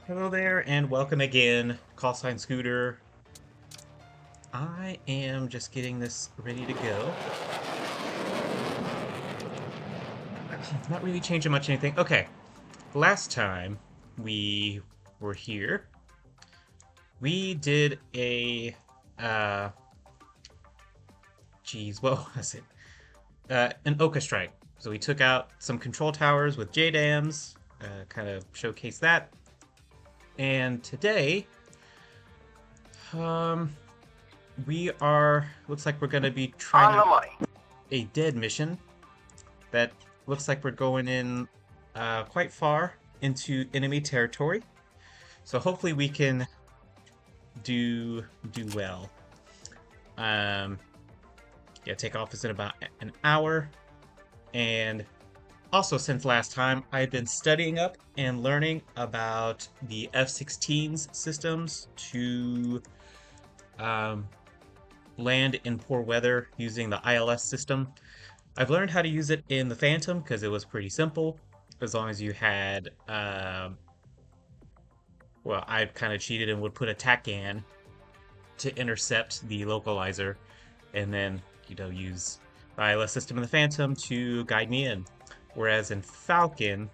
Hello there, and welcome again, call sign Scooter. I am just getting this ready to go. Not really changing much anything. Okay, last time we were here, we did a, uh, what was it? An Oka strike. So we took out some control towers with JDAMs, kind of showcase that. And today, um, looks like we're going to be trying On the money. a dead mission that looks like we're going in quite far into enemy territory. So hopefully we can do well. Yeah, takeoff is in about an hour. And also, since last time, I've been studying up and learning about the F-16's systems to land in poor weather using the ILS system. I've learned how to use it in the Phantom because it was pretty simple. As long as you had, well, I kind of cheated and would put a TACAN to intercept the Localizer, and then, use the ILS system in the Phantom to guide me in. Whereas in Falcon,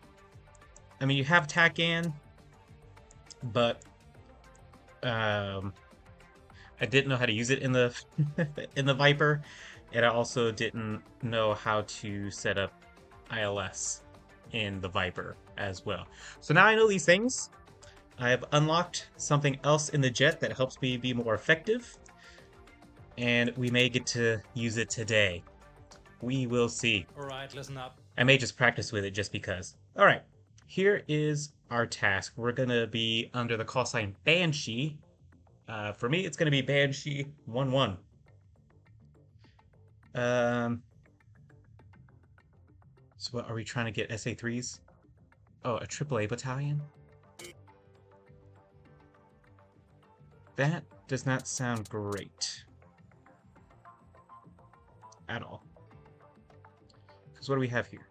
I mean, you have TACAN, but I didn't know how to use it in the in the Viper, and I also didn't know how to set up ILS in the Viper as well. So now I know these things. I have unlocked something else in the jet that helps me be more effective, and we may get to use it today. We will see. Alright, listen up. I may just practice with it just because. Alright, here is our task. We're going to be under the call sign Banshee. For me, it's going to be Banshee 1-1. So what, are we trying to get SA-3s? Oh, a AAA battalion? That does not sound great. At all. Because what do we have here?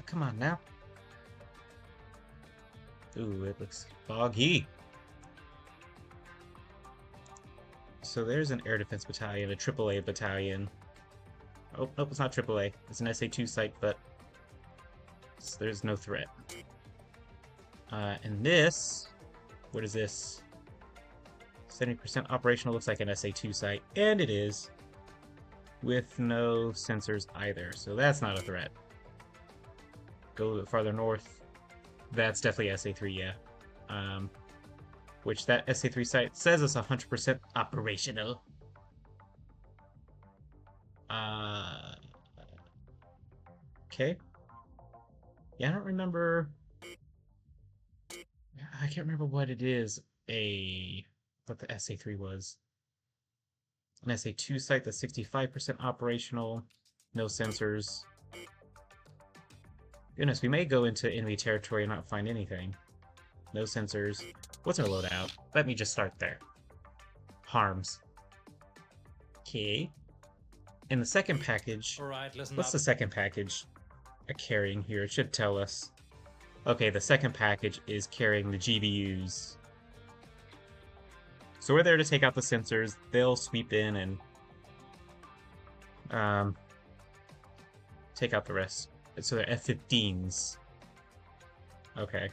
Come on now. Ooh, it looks foggy. So there's an air defense battalion, a AAA battalion. Oh, nope, it's not AAA. It's an SA-2 site, but there's no threat. And this, what is this? 70% operational, looks like an SA-2 site, and it is, with no sensors either, so that's not a threat. Go a little bit farther north. That's definitely SA-3, yeah. Which that SA-3 site says it's 100% operational. Okay. Yeah, I don't remember. I can't remember what it is. What the SA-3 was. An SA-2 site that's 65% operational, no sensors. Goodness, we may go into enemy territory and not find anything. No sensors. What's our loadout? Let me just start there. Harms. Okay. In the second package, Alright, listen what's up. the second package carrying here? It should tell us. Okay, the second package is carrying the GBUs. So we're there to take out the sensors. They'll sweep in and take out the rest. So they're F-15s. Okay.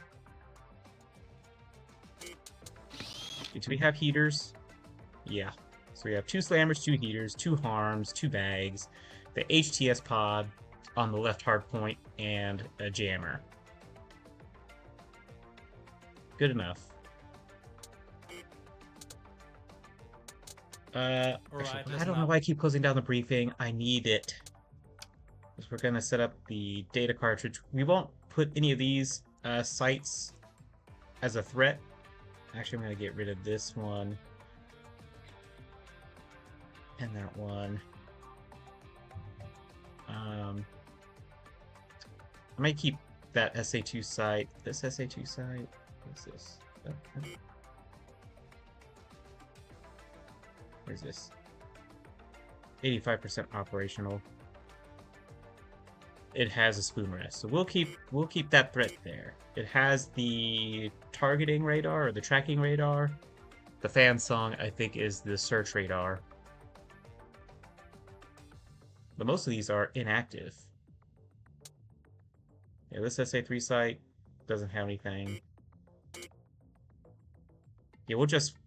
Do we have heaters? Yeah. So we have 2 slammers, 2 heaters, 2 harms, 2 bags, the HTS pod on the left hard point, and a jammer. Good enough. Actually, I don't know why I keep closing down the briefing. I need it. Because we're gonna set up the data cartridge. We won't put any of these sites as a threat. Actually, I'm gonna get rid of this one. And that one. I might keep that SA-2 site. This SA-2 site. What's this? Where's this? 85% operational. it has a spoon rest. So we'll keep that threat there. It has the targeting radar or the tracking radar. The fan song, I think, is the search radar. But most of these are inactive. Yeah, this SA3 site doesn't have anything. Yeah,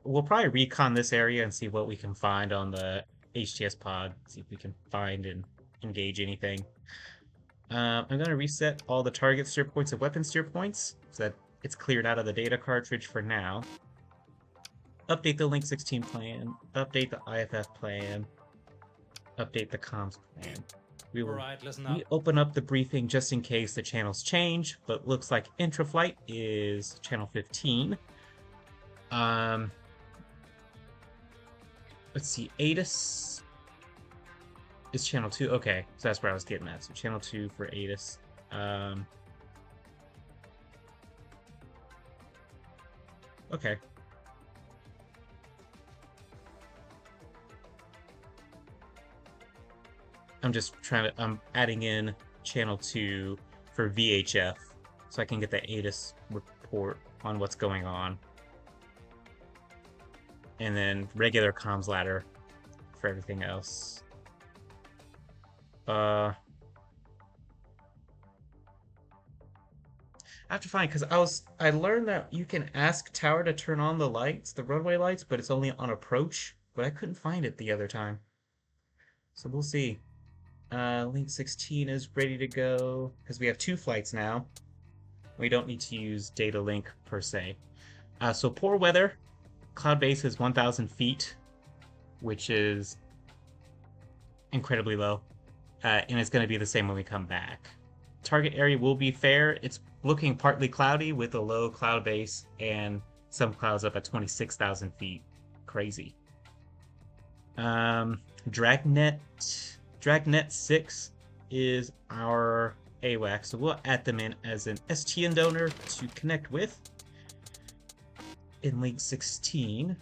we'll probably recon this area and see what we can find on the HTS pod. See if we can find and engage anything. I'm going to reset all the target steer points and weapon steer points so that it's cleared out of the data cartridge for now. Update the Link 16 plan. Update the IFF plan. Update the comms plan. We will open up the briefing just in case the channels change, but looks like intra-flight is channel 15. Let's see, ATIS is channel 2. Okay, so that's where I was getting at. So channel 2 for ATIS. Okay. I'm adding in channel 2 for VHF so I can get the ATIS report on what's going on. And then regular comms ladder for everything else. I have to find, because I learned that you can ask Tower to turn on the lights, the runway lights, but it's only on approach. But I couldn't find it the other time. So we'll see. Link 16 is ready to go, because we have 2 flights now. We don't need to use data link per se. So poor weather. Cloud base is 1,000 feet, which is incredibly low. And it's going to be the same when we come back. Target area will be fair. It's looking partly cloudy with a low cloud base and some clouds up at 26,000 feet. Crazy. Dragnet 6 is our AWAC, so we'll add them in as an STN donor to connect with. In Link 16,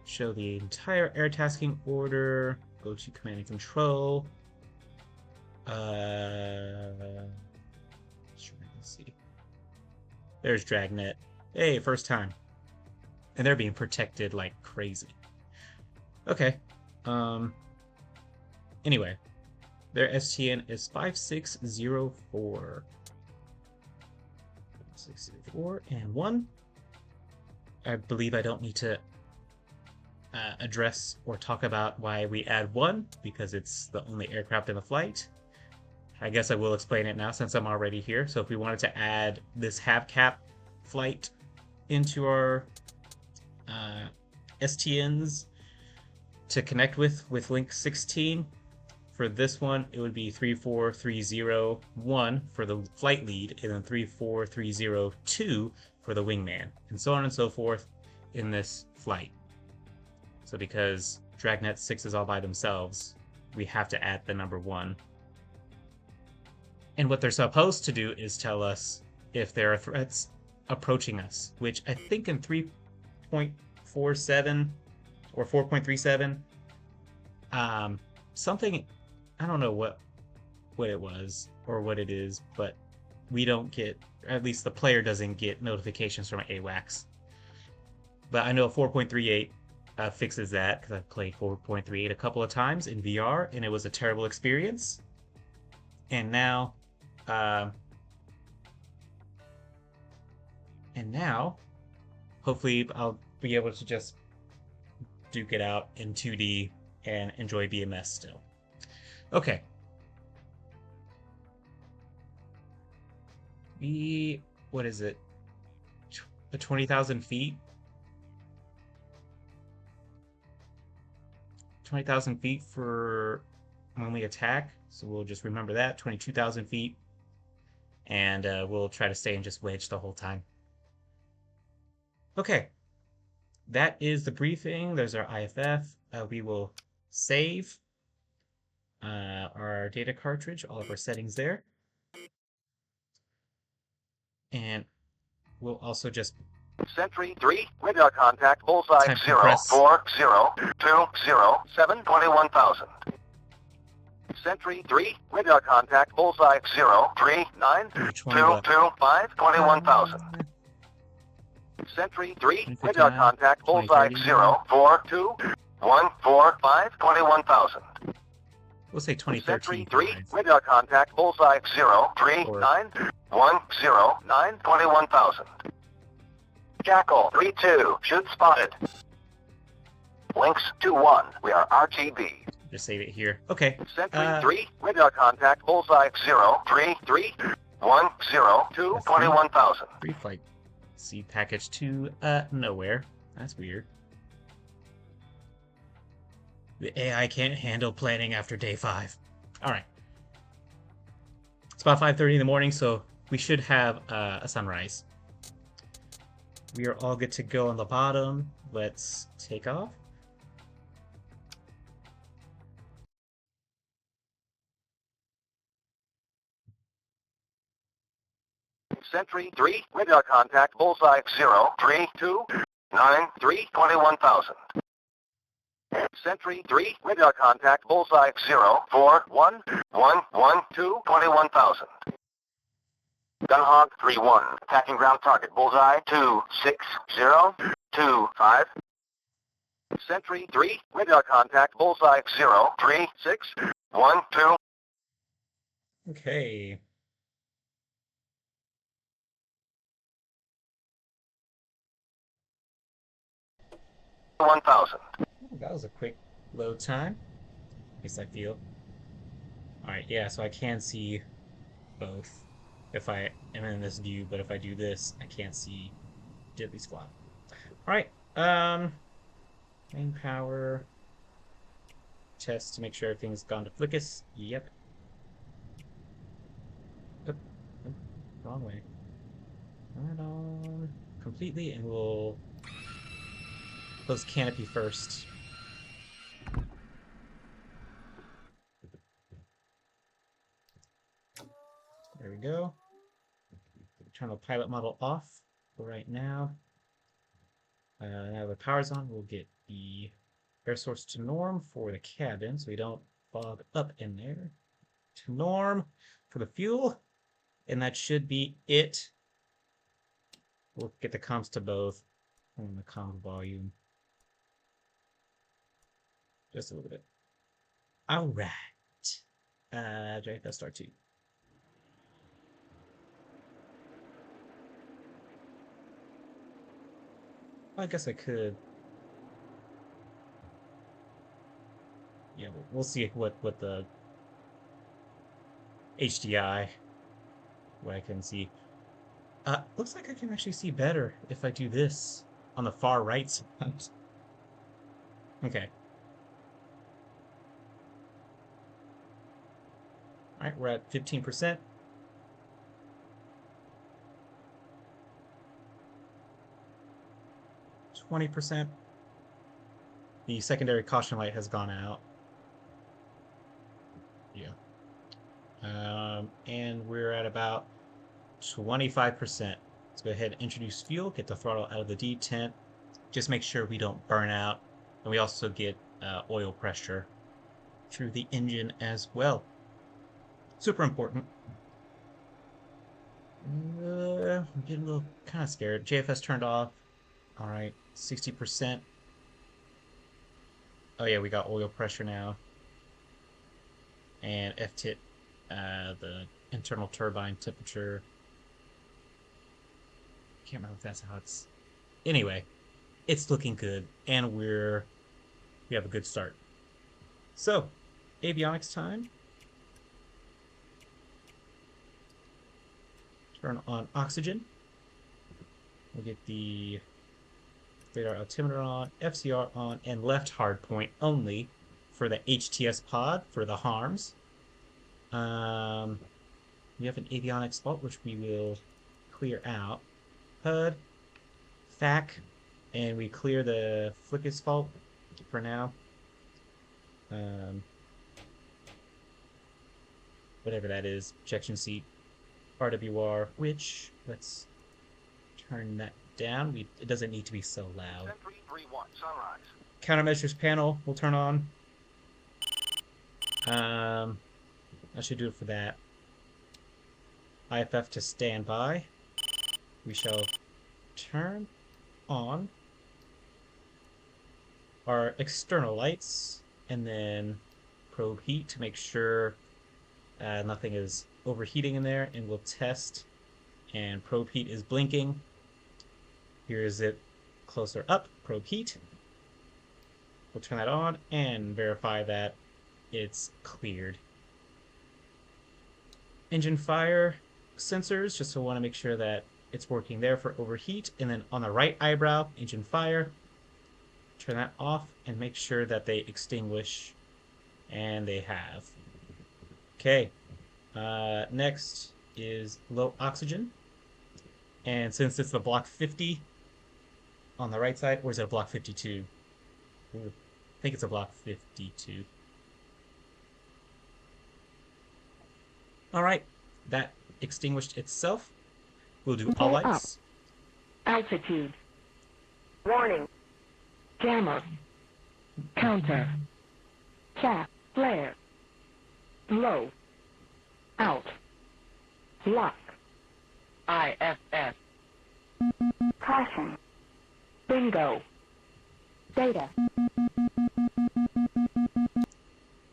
show the entire air tasking order, go to command and control. Let's see. There's Dragnet. Hey, first time. And they're being protected like crazy. Okay. Anyway, their STN is 5604. 5604 and 1. I believe I don't need to address or talk about why we add 1, because it's the only aircraft in the flight. I guess I will explain it now since I'm already here. So if we wanted to add this half-cap flight into our STNs to connect with Link 16, for this one, it would be 34301 for the flight lead, and then 34302 for the wingman, and so on and so forth in this flight. So because Dragnet 6 is all by themselves, we have to add the number 1. And what they're supposed to do is tell us if there are threats approaching us, which I think in 3.47 or 4.37, something, I don't know what it was or what it is, but we don't get, at least the player doesn't get notifications from AWACS. But I know 4.38 fixes that, because I've played 4.38 a couple of times in VR, and it was a terrible experience. And now, hopefully I'll be able to just duke it out in 2D and enjoy BMS still. Okay. What is it? 20,000 feet? 20,000 feet for only attack. So we'll just remember that. 22,000 feet. And we'll try to stay in just wedge the whole time. Okay. That is the briefing. There's our IFF. We will save our data cartridge, all of our settings there. And we'll also just... Sentry 3, radar contact, bullseye 04020 721,000. Sentry 3, radar contact, bullseye 0, 3, 9, 2, 2, 5, 21,000. Sentry 3, radar contact, bullseye 0, 4, 2, 1, 4, 5, 21,000. We'll say 2013. Sentry 3, radar contact, bullseye 0, 3, 9, 1, 0, 9, 21,000. Jackal 3-2, shoot spotted. Links 2-1, we are RTB. Just save it here. Okay. Sentry 3, radar contact, bullseye 0, 3, 3, 1, 0, 2, 21,000. Free flight. See package to nowhere. That's weird. The AI can't handle planning after day 5. Alright. It's about 5:30 in the morning, so we should have a sunrise. We are all good to go on the bottom. Let's take off. Sentry 3, radar contact, bullseye 0, 3, 2, 9, 3, 21,000. Sentry 3, radar contact, bullseye 0, 4, 1, 1, 1, 2, 21,000. Gunhawk 3-1, attacking ground target, bullseye 2, 6, 0, 2, 5. Sentry 3, radar contact, bullseye 0, 3, 6, 1, 2. Okay. That was a quick load time. At least I feel. Alright, yeah, so I can see both if I am in this view, but if I do this, I can't see Diddley Squad. Alright, main power. Test to make sure everything's gone to Flickus. Yep. Oop, oop, wrong way. Turn it on completely, and we'll close canopy first. There we go. Turn the pilot model off for right now. Now the power's on, we'll get the air source to norm for the cabin so we don't fog up in there. To norm for the fuel, and that should be it. We'll get the comms to both and the comm volume. Just a little bit. Alright. JFS start 2. I guess I could. Yeah, we'll see what the HDI, what I can see. Looks like I can actually see better if I do this on the far right side. Okay. Alright, we're at 15%. %. The secondary caution light has gone out. Yeah. And we're at about 25%. Let's go ahead and introduce fuel, get the throttle out of the detent. Just make sure we don't burn out. And we also get oil pressure through the engine as well. Super important. I'm getting a little kind of scared. JFS turned off. Alright, 60%. Oh yeah, we got oil pressure now. And FTIT, the internal turbine temperature. Can't remember if that's how it's... Anyway, it's looking good, and we have a good start. So, avionics time. Turn on oxygen. We'll get the radar altimeter on, FCR on, and left hard point only for the HTS pod for the harms. We have an avionics fault, which we will clear out. HUD, FAC, and we clear the Flickus fault for now. Whatever that is, ejection seat, RWR, which, let's turn that down. It doesn't need to be so loud. Countermeasures panel will turn on. that should do it for that. IFF to stand by. We shall turn on our external lights and then probe heat to make sure nothing is overheating in there, and we'll test, and probe heat is blinking. Here's it closer up, probe heat. We'll turn that on and verify that it's cleared. Engine fire sensors, just so we want to make sure that it's working there for overheat. And then on the right eyebrow, engine fire, turn that off and make sure that they extinguish, and they have. Okay, next is low oxygen. And since it's the block 50 on the right side, or is it a block 52? I think it's a block 52. All right, that extinguished itself. We'll do all lights. Altitude. Warning. Jammer. Counter. Shaft. Flare. Low. Out. Lock. IFF. Caution. Bingo. Data.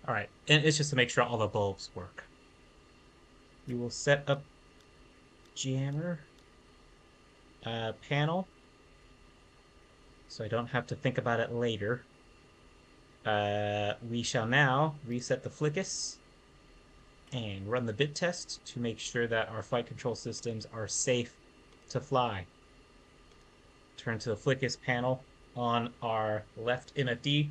All right, and it's just to make sure all the bulbs work. We will set up jammer panel, so I don't have to think about it later. We shall now reset the FLICUS and run the bit test to make sure that our flight control systems are safe to fly. Turn to the FLICUS panel on our left MFD.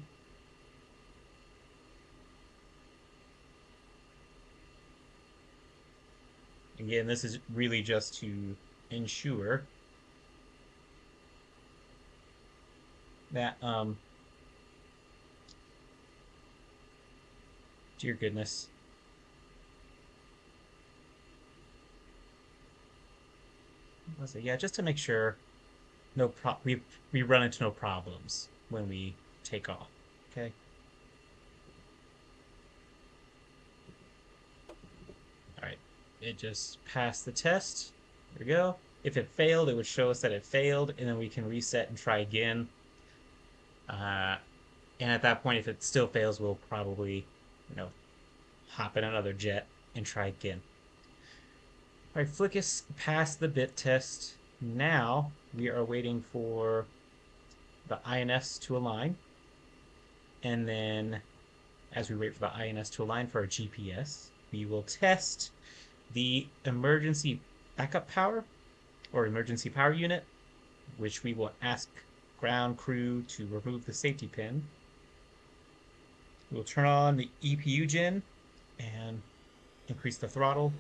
Again, this is really just to ensure that, dear goodness. Yeah, just to make sure we run into no problems when we take off. Okay. All right. It just passed the test. There we go. If it failed, it would show us that it failed, and then we can reset and try again. And at that point, if it still fails, we'll probably, hop in another jet and try again. All right, FLICUS passed the bit test. Now we are waiting for the INS to align. And then as we wait for the INS to align for our GPS, we will test the emergency backup power or emergency power unit, which we will ask ground crew to remove the safety pin. We'll turn on the EPU gen and increase the throttle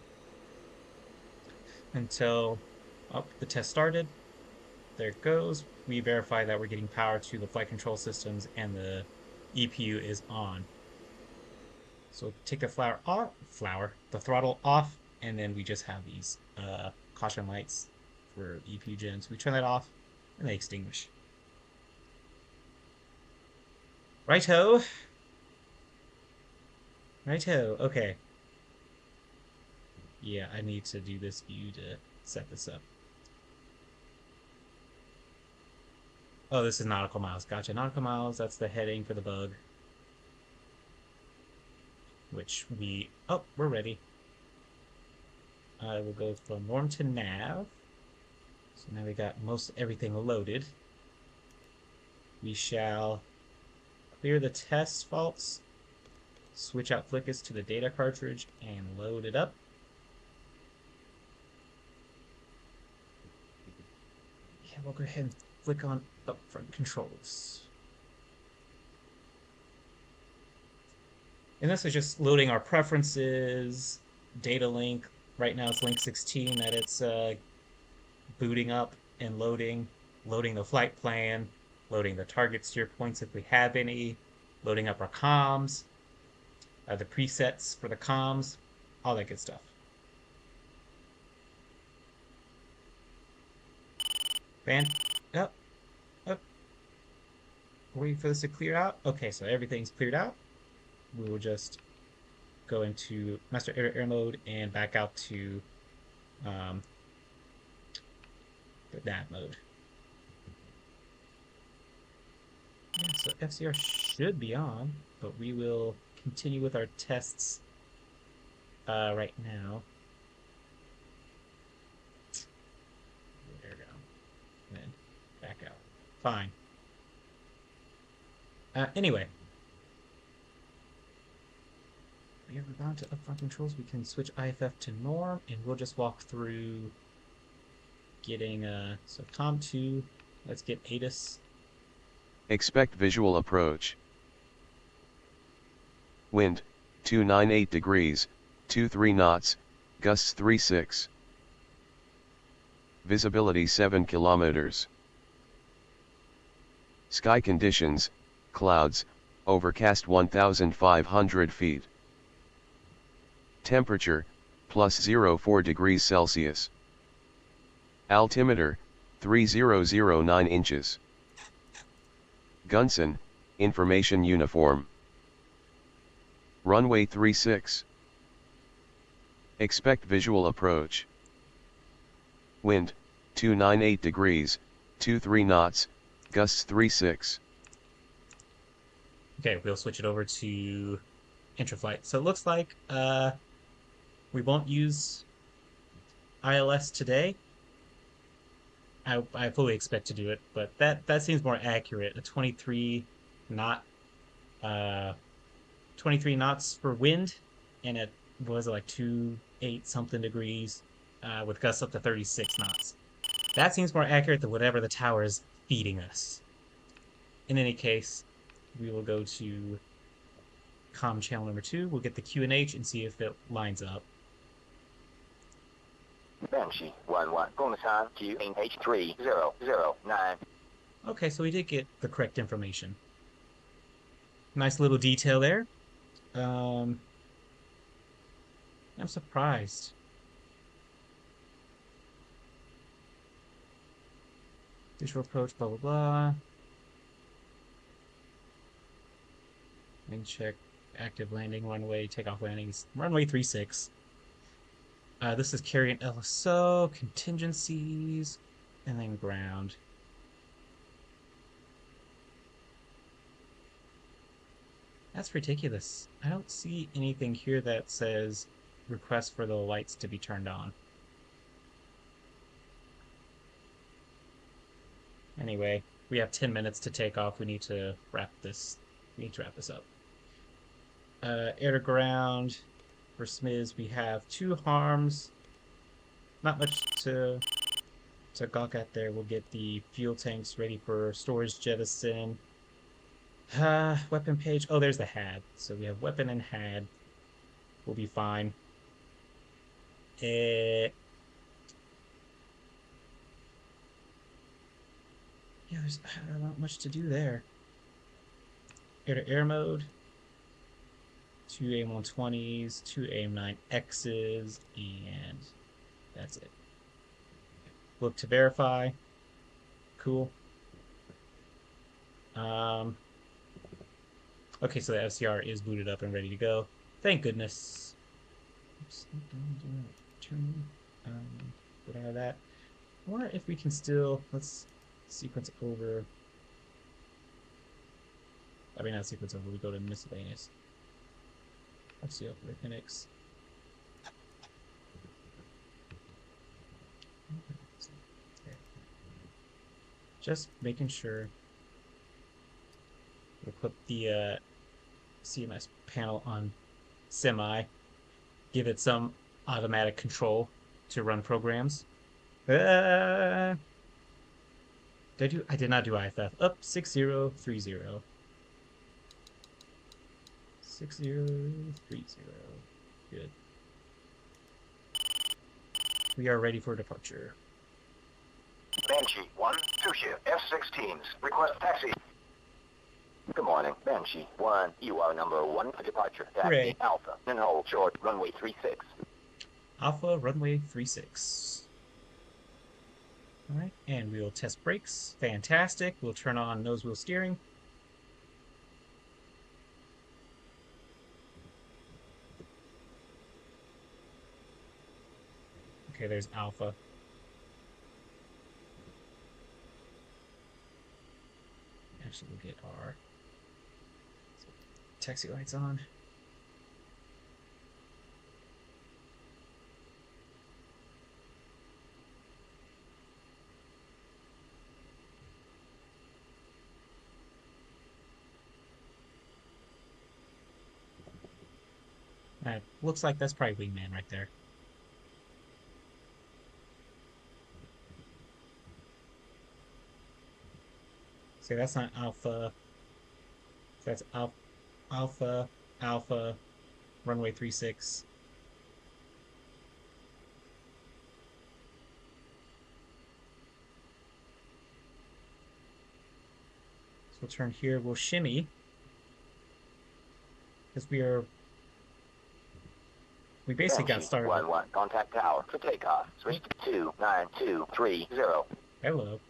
until the test started. There it goes. We verify that we're getting power to the flight control systems and the EPU is on. So take the the throttle off, and then we just have these caution lights for EPU gens. We turn that off and they extinguish. Righto. Okay. Yeah, I need to do this view to set this up. Oh, this is nautical miles. Gotcha. Nautical miles, that's the heading for the bug. Which we're ready. I will go from norm to nav. So now we got most everything loaded. We shall clear the test faults, switch out FLICUS to the data cartridge, and load it up. Yeah, we'll go ahead and flick on upfront controls. And this is just loading our preferences, data link. Right now it's link 16 that it's booting up and loading the flight plan, loading the target steer points if we have any, loading up our comms, the presets for the comms, all that good stuff. Up. Wait for this to clear out. Okay, so everything's cleared out. We will just go into master air mode and back out to the nav mode. Yeah, so FCR should be on, but we will continue with our tests right now. There we go. And then back out. Fine. Anyway. We have gone to upfront controls. We can switch IFF to norm, and we'll just walk through getting, so COM2, let's get ATIS. Expect visual approach. Wind, 298 degrees, 23 knots, gusts 36. Visibility 7 kilometers. Sky conditions, clouds, overcast 1,500 feet. Temperature, plus 04 degrees Celsius. Altimeter, 3009 inches. Gunson, information uniform. Runway 36. Expect visual approach. Wind, 298 degrees, 23 knots, gusts 36. Okay, we'll switch it over to intraflight. So it looks like we won't use ILS today. I fully expect to do it, but that seems more accurate. A 23 knots for wind, and at what was it, like 28 something degrees, with gusts up to 36 knots. That seems more accurate than whatever the tower is feeding us. In any case, we will go to comm channel number 2. We'll get the QNH and see if it lines up. Banshee 11, Conishan QNH 3009. Okay, so we did get the correct information. Nice little detail there. I'm surprised. Visual approach, blah, blah, blah. Main check, active landing, runway, takeoff landings, runway 36. This is carrying LSO, contingencies, and then ground. That's ridiculous. I don't see anything here that says request for the lights to be turned on. Anyway, we have 10 minutes to take off. We need to wrap this. Up. Air to ground. For SMIS, we have 2 harms. Not much to gawk at there. We'll get the fuel tanks ready for storage jettison. Weapon page. Oh, there's the HAD. So we have weapon and HAD. We'll be fine. Yeah, there's not much to do there. Air-to-air mode. 2 AIM-120s, 2 AIM-9Xs, and that's it. Look to verify. Cool. Okay, so the FCR is booted up and ready to go. Thank goodness. Oops, get out of that. I wonder if we can still, let's sequence over. I mean, not sequence over, we go to miscellaneous. Let's see, Avionics. Just making sure. We'll put the CMS panel on semi. Give it some automatic control to run programs. I did not do IFF. Up 6030. 6030. Good. We are ready for departure. Banshee 1, 2 shift, F-16s. Request taxi. Good morning, Banshee 1. You are number 1 for departure. Taxi Hooray. Alpha. Then hold short, runway 36. Alpha, runway 36. Alright, and we'll test brakes. Fantastic. We'll turn on nose wheel steering. Okay, there's Alpha. Actually, we'll get our taxi lights on. Looks like that's probably Wingman right there. See, that's not Alpha. That's Alpha, Alpha, runway 36. So we'll turn here, we'll shimmy. Because we basically got started. 11, contact tower for takeoff. Switch to 29230. Hello.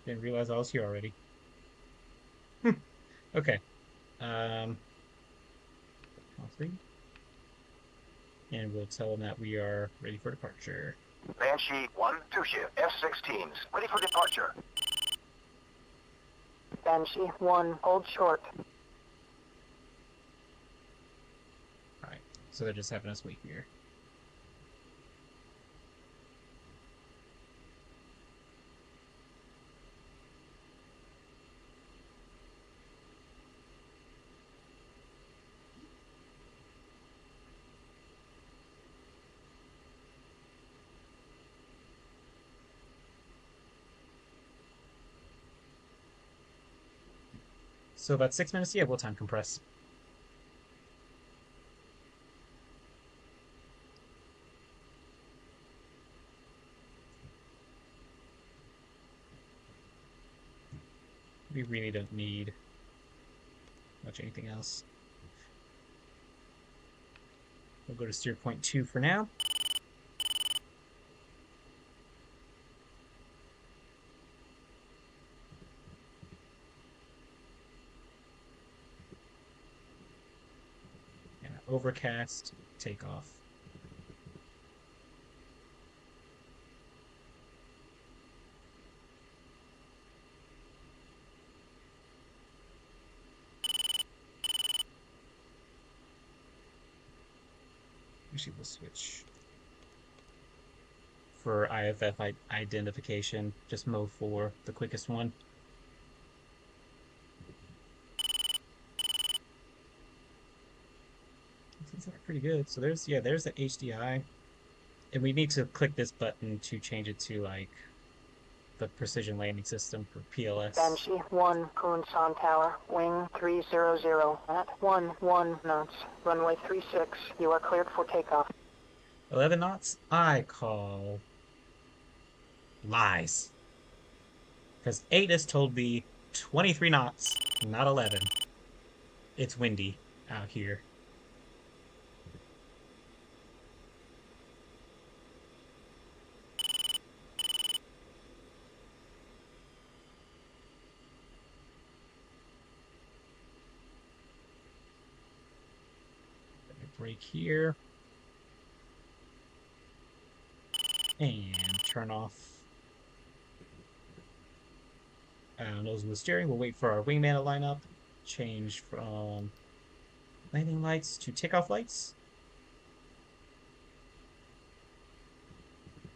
Didn't realize I was here already. Okay. All three. And we'll tell them that we are ready for departure. Banshee 1, 2 shift, F-16s, ready for departure. Banshee 1, hold short. Alright, so they're just having us wait here. So about 6 minutes, yeah, we'll time compress. We really don't need much anything else. We'll go to steer point 2 for now. And overcast, takeoff. Actually, we'll switch for IFF identification. Just mode 4, the quickest one. These are pretty good. So there's the HDI, and we need to click this button to change it to like the precision landing system for PLS. Banshee 1, Kunsan Tower, wing 300 at 11 knots, runway 36. You are cleared for takeoff. 11 knots? I call lies. Because ATIS told me 23 knots, not 11. It's windy out here. Brake here. And turn off nose wheel steering. We'll wait for our wingman to line up. Change from landing lights to takeoff lights.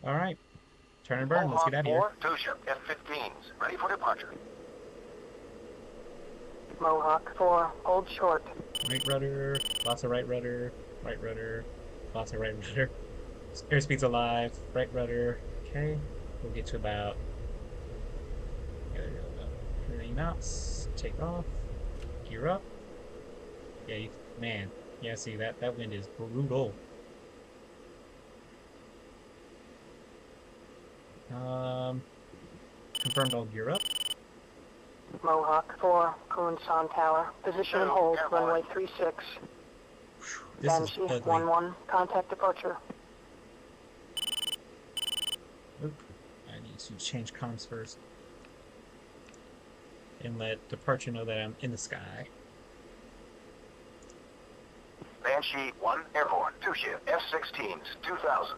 Alright. Turn and burn. Let's get out of here. 2 ship, F-15s, ready for departure. Mohawk 4, hold short. Right rudder, lots of right rudder, lots of right rudder. Airspeed's alive, right rudder. Okay, we'll get to about 30 knots. Take off, gear up. Yeah, man, yeah. See that wind is brutal. Confirmed all gear up. Mohawk 4, Kunsan Tower, position and hold, runway 36. This Banshee is ugly. 1-1, contact departure. Oop. I need to change comms first. And let departure know that I'm in the sky. Banshee 1, airborne, 2 ship, F-16s, 2000.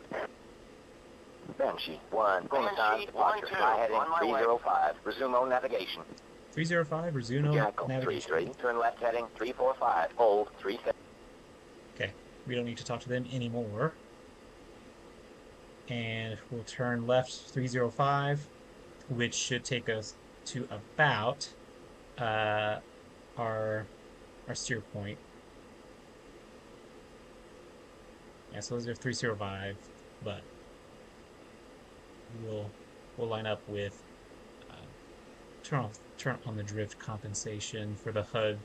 Banshee 1, Banshee 1, 2, heading 305. Resume on navigation. 305, resume Jackal navigation. 33, turn left heading 345. Hold 3. Okay, we don't need to talk to them anymore. And we'll turn left 305, which should take us to about our steer point. Yeah, so those are 305, but we'll line up with turn on the drift compensation for the HUD,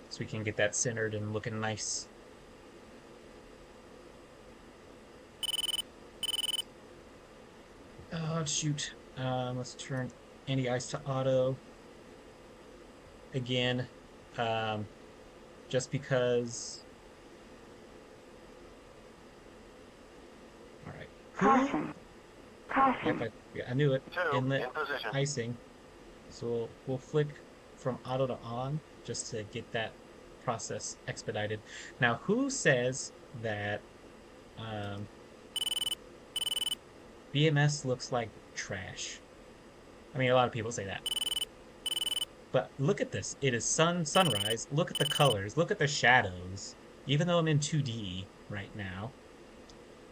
so we can get that centered and looking nice. Oh shoot! Let's turn anti-ice to auto again, just because. All right. Caution. Caution. Yep, I knew it. 2, Inlet in position. icing. So we'll flick from auto to on just to get that process expedited. Now, who says that BMS looks like trash? I mean, a lot of people say that. But look at this. It is sunrise. Look at the colors. Look at the shadows. Even though I'm in 2D right now,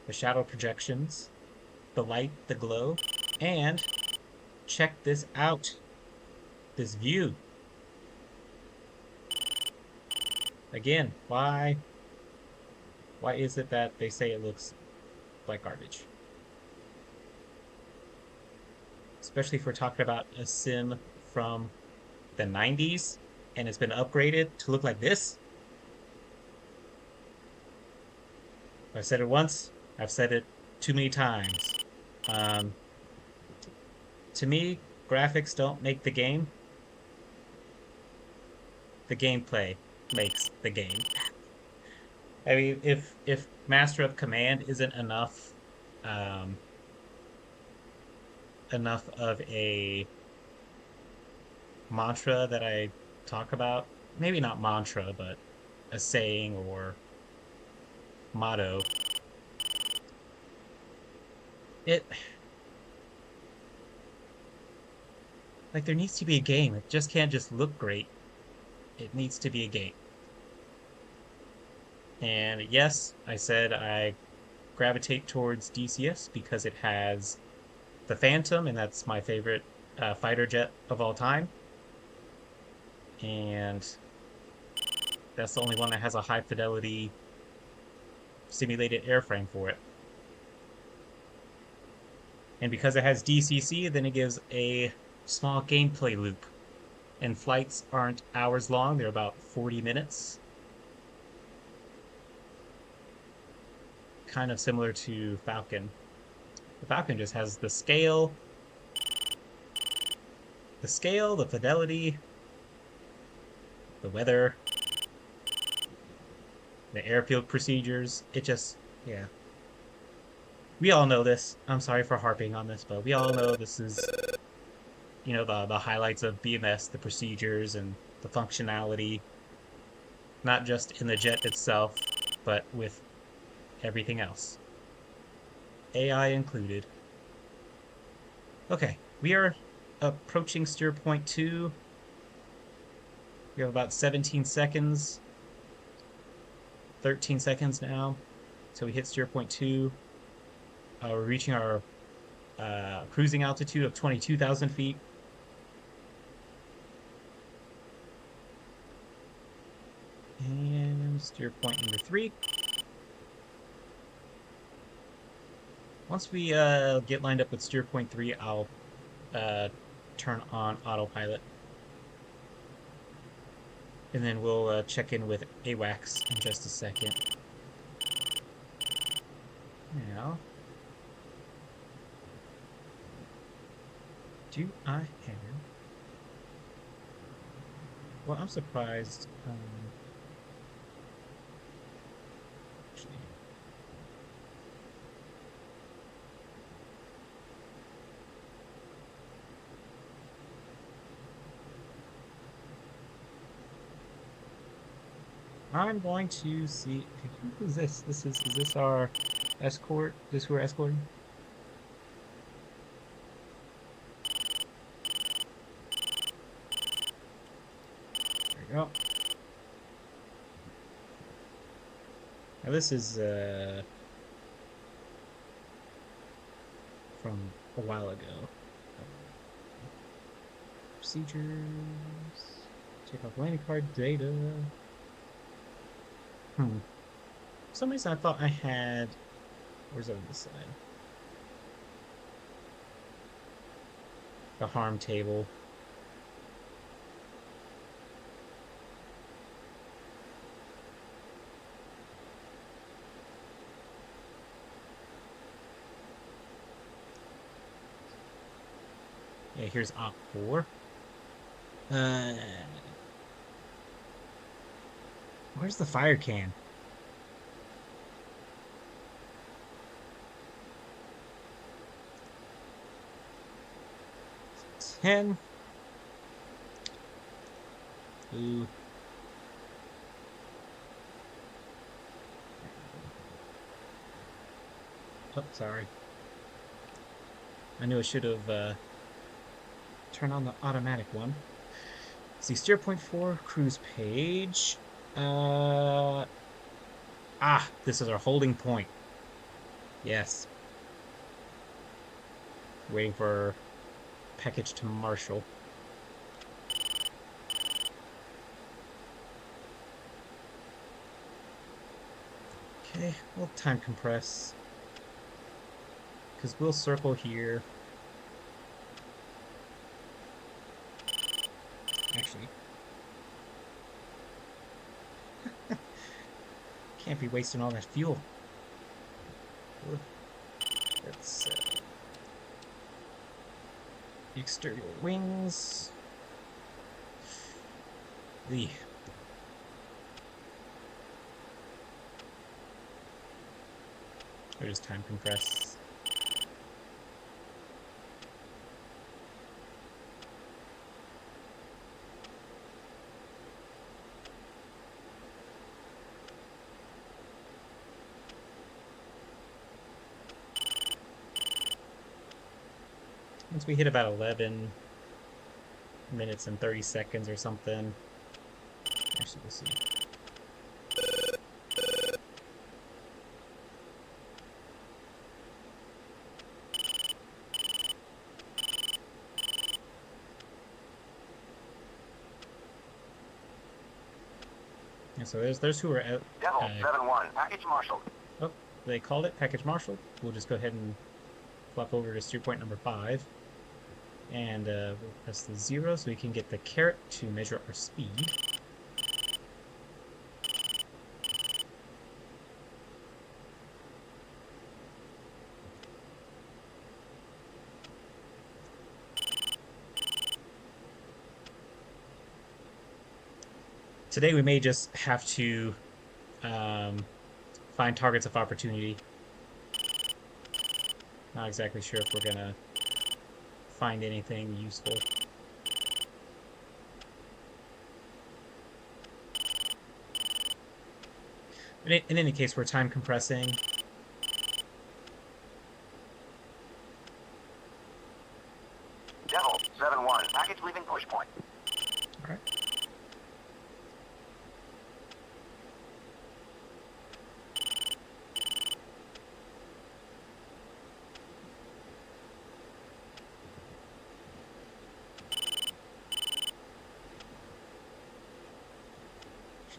the shadow projections, the light, the glow, and check this out. This view. Again, why is it that they say it looks like garbage? Especially if we're talking about a sim from the 90s and it's been upgraded to look like this. I've said it once, I've said it too many times. To me, graphics don't make the game. The gameplay makes the game. I mean, if Master of Command isn't enough of a mantra that I talk about, maybe not mantra, but a saying or motto, like, there needs to be a game. It just can't just look great. It needs to be a game. And yes, I said I gravitate towards DCS because it has the Phantom, and that's my favorite fighter jet of all time. And that's the only one that has a high fidelity simulated airframe for it. And because it has DCC, then it gives a small gameplay loop. And flights aren't hours long, they're about 40 minutes. Kind of similar to Falcon. The Falcon just has the scale, the fidelity, the weather, the airfield procedures. It just, yeah. We all know this. I'm sorry for harping on this, but we all know this is, you know, the highlights of BMS, the procedures and the functionality, not just in the jet itself, but with everything else, AI included. Okay, we are approaching steer point 2. We have about 17 seconds, 13 seconds now, so we hit steer point 2. We're reaching our cruising altitude of 22,000 feet. And steer point number 3. Once we get lined up with steer point 3, I'll turn on autopilot. And then we'll check in with AWACS in just a second. Now, do I have... Well, I'm surprised. Actually, I'm going to see. Who's this? Is this our escort. This who we're escorting. There we go. Now this is from a while ago. Procedures. Check off landing card data. For some reason I thought I had. Where's it on this side? The harm table. Yeah, here's Op 4. Where's the fire can? Ten. Ooh. Oh, sorry. I knew I should have turned on the automatic one. See, steer point 4, cruise page. This is our holding point. Yes. Waiting for package to Marshall. Okay, we'll time compress. Because we'll circle here. Actually. Can't be wasting all that fuel. Let's exterior wings. The or just time compress. Once we hit about 11 minutes and 30 seconds or something. Actually, we'll see. And so there's who are out. Devil 7-1, package Marshall. Oh, they called it package Marshall. We'll just go ahead and flop over to steer point number 5. And we'll press the 0 so we can get the caret to measure our speed. Today we may just have to find targets of opportunity. Not exactly sure if we're gonna find anything useful. In any case, we're time compressing. Devil 7-1, package leaving push point. All right.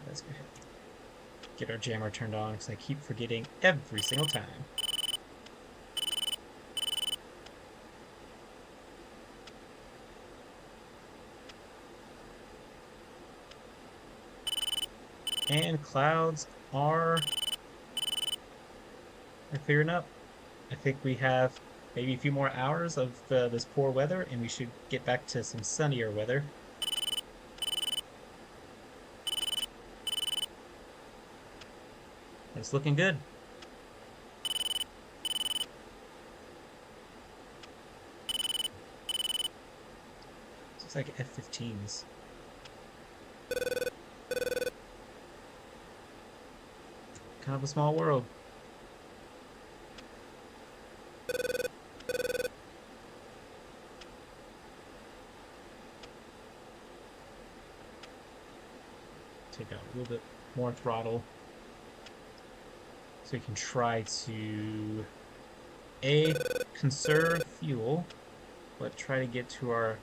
Let's go ahead. Get our jammer turned on because I keep forgetting every single time. And clouds are clearing up. I think we have maybe a few more hours of this poor weather, and we should get back to some sunnier weather. It's looking good. Looks like F-15s. Kind of a small world. a little bit more throttle. So we can try to conserve fuel, but try to get to our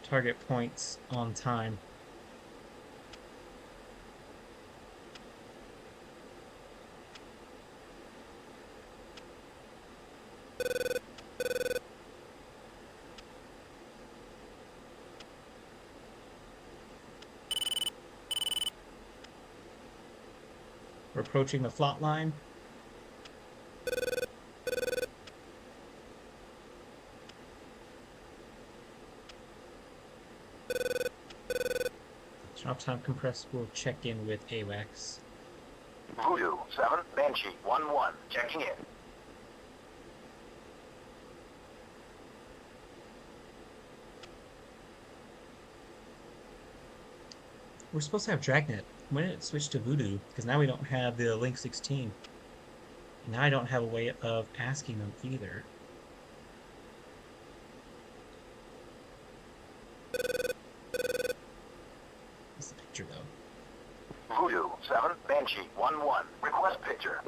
target points on time. We're approaching the flot line. Drop time compressed. We'll check in with AWACS. Voodoo 7, Banshee 1-1, checking in. We're supposed to have Dragnet. When did it switch to Voodoo? Because now we don't have the Link 16. Now I don't have a way of asking them either. What's the picture though? Voodoo 7, Banshee 1-1, request picture.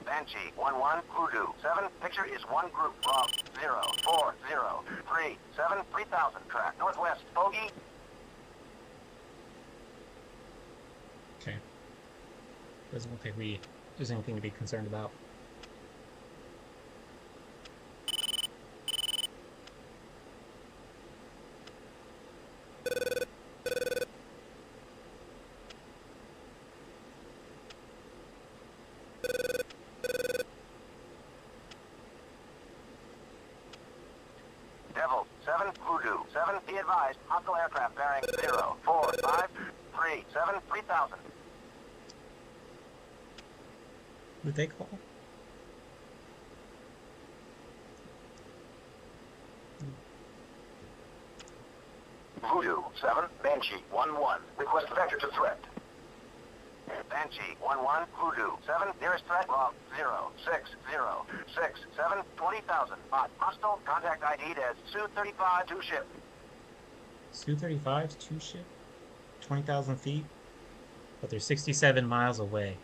Banshee 1-1, Voodoo 7, picture is one group from 04037 3000, track northwest, bogey. Okay. Doesn't look like there's anything to be concerned about. Devil 7, Voodoo 7, be advised, hostile aircraft bearing 04537 3000. Who'd they call? Voodoo 7, Banshee 1-1, request vector to threat. Banshee 1-1, Voodoo 7, nearest threat log 06067 20,000. Hostile, contact ID'd as Su-35 2 ship. Su-35's 2 ship? 20,000 feet? But they're 67 miles away.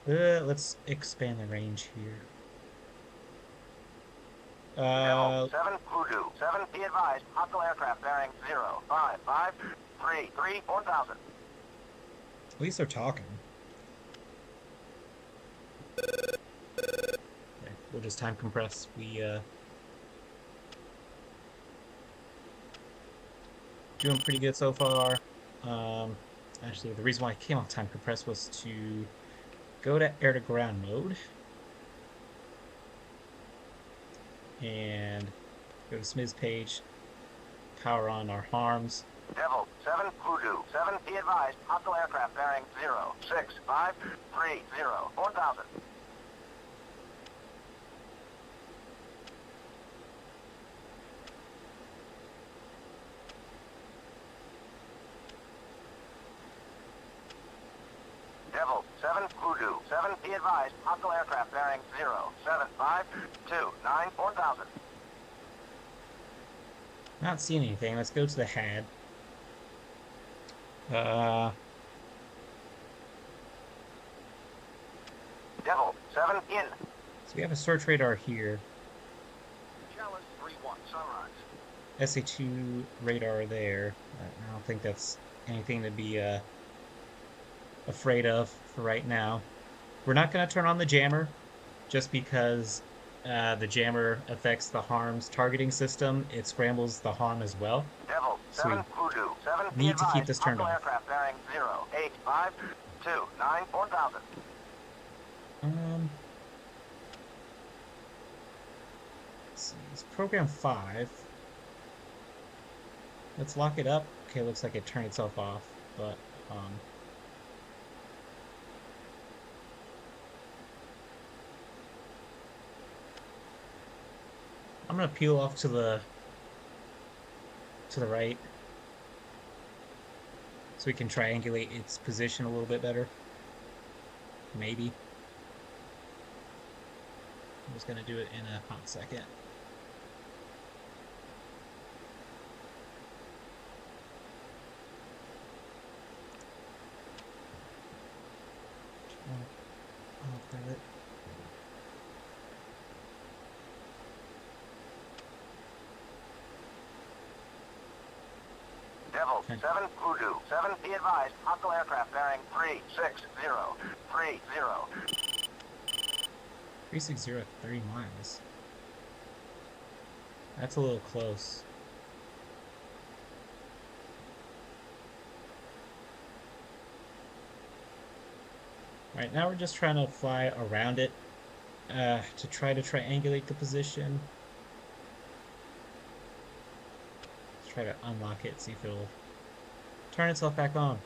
Let's expand the range here. Devil 7, Voodoo 7, be advised, hostile aircraft bearing 05533 4000. At least they're talking. Okay, we'll just time compress. Doing pretty good so far. Actually, the reason why I came on time compress was to go to air to ground mode and go to Smith's page, power on our harms. Devil 7, Voodoo 7, be advised, hostile aircraft bearing 06530 4000. Devil 7, Voodoo 7, be advised, hostile aircraft bearing 07529 4000. Not seeing anything. Let's go to the HAD. Devil 7, in. So we have a search radar here. Chalice 3-1, sunrise. SA2 radar there. I don't think that's anything to be afraid of for right now. We're not going to turn on the jammer just because the jammer affects the harm's targeting system. It scrambles the harm as well. Devil 7, Voodoo 7, be Need to keep advised, this turned hostile off. aircraft bearing 08529 4000. Let's see. It's program 5. Let's lock it up. Okay, looks like it turned itself off, but I'm gonna peel off to the right so we can triangulate its position a little bit better. Maybe. I'm just gonna do it in a hot second. Devil, 7, Voodoo, 7, be advised, hostile aircraft bearing 360, 30. 360 at 30 miles. That's a little close. Right now we're just trying to fly around it to try to triangulate the position. Let's try to unlock it, see if it'll turn itself back on.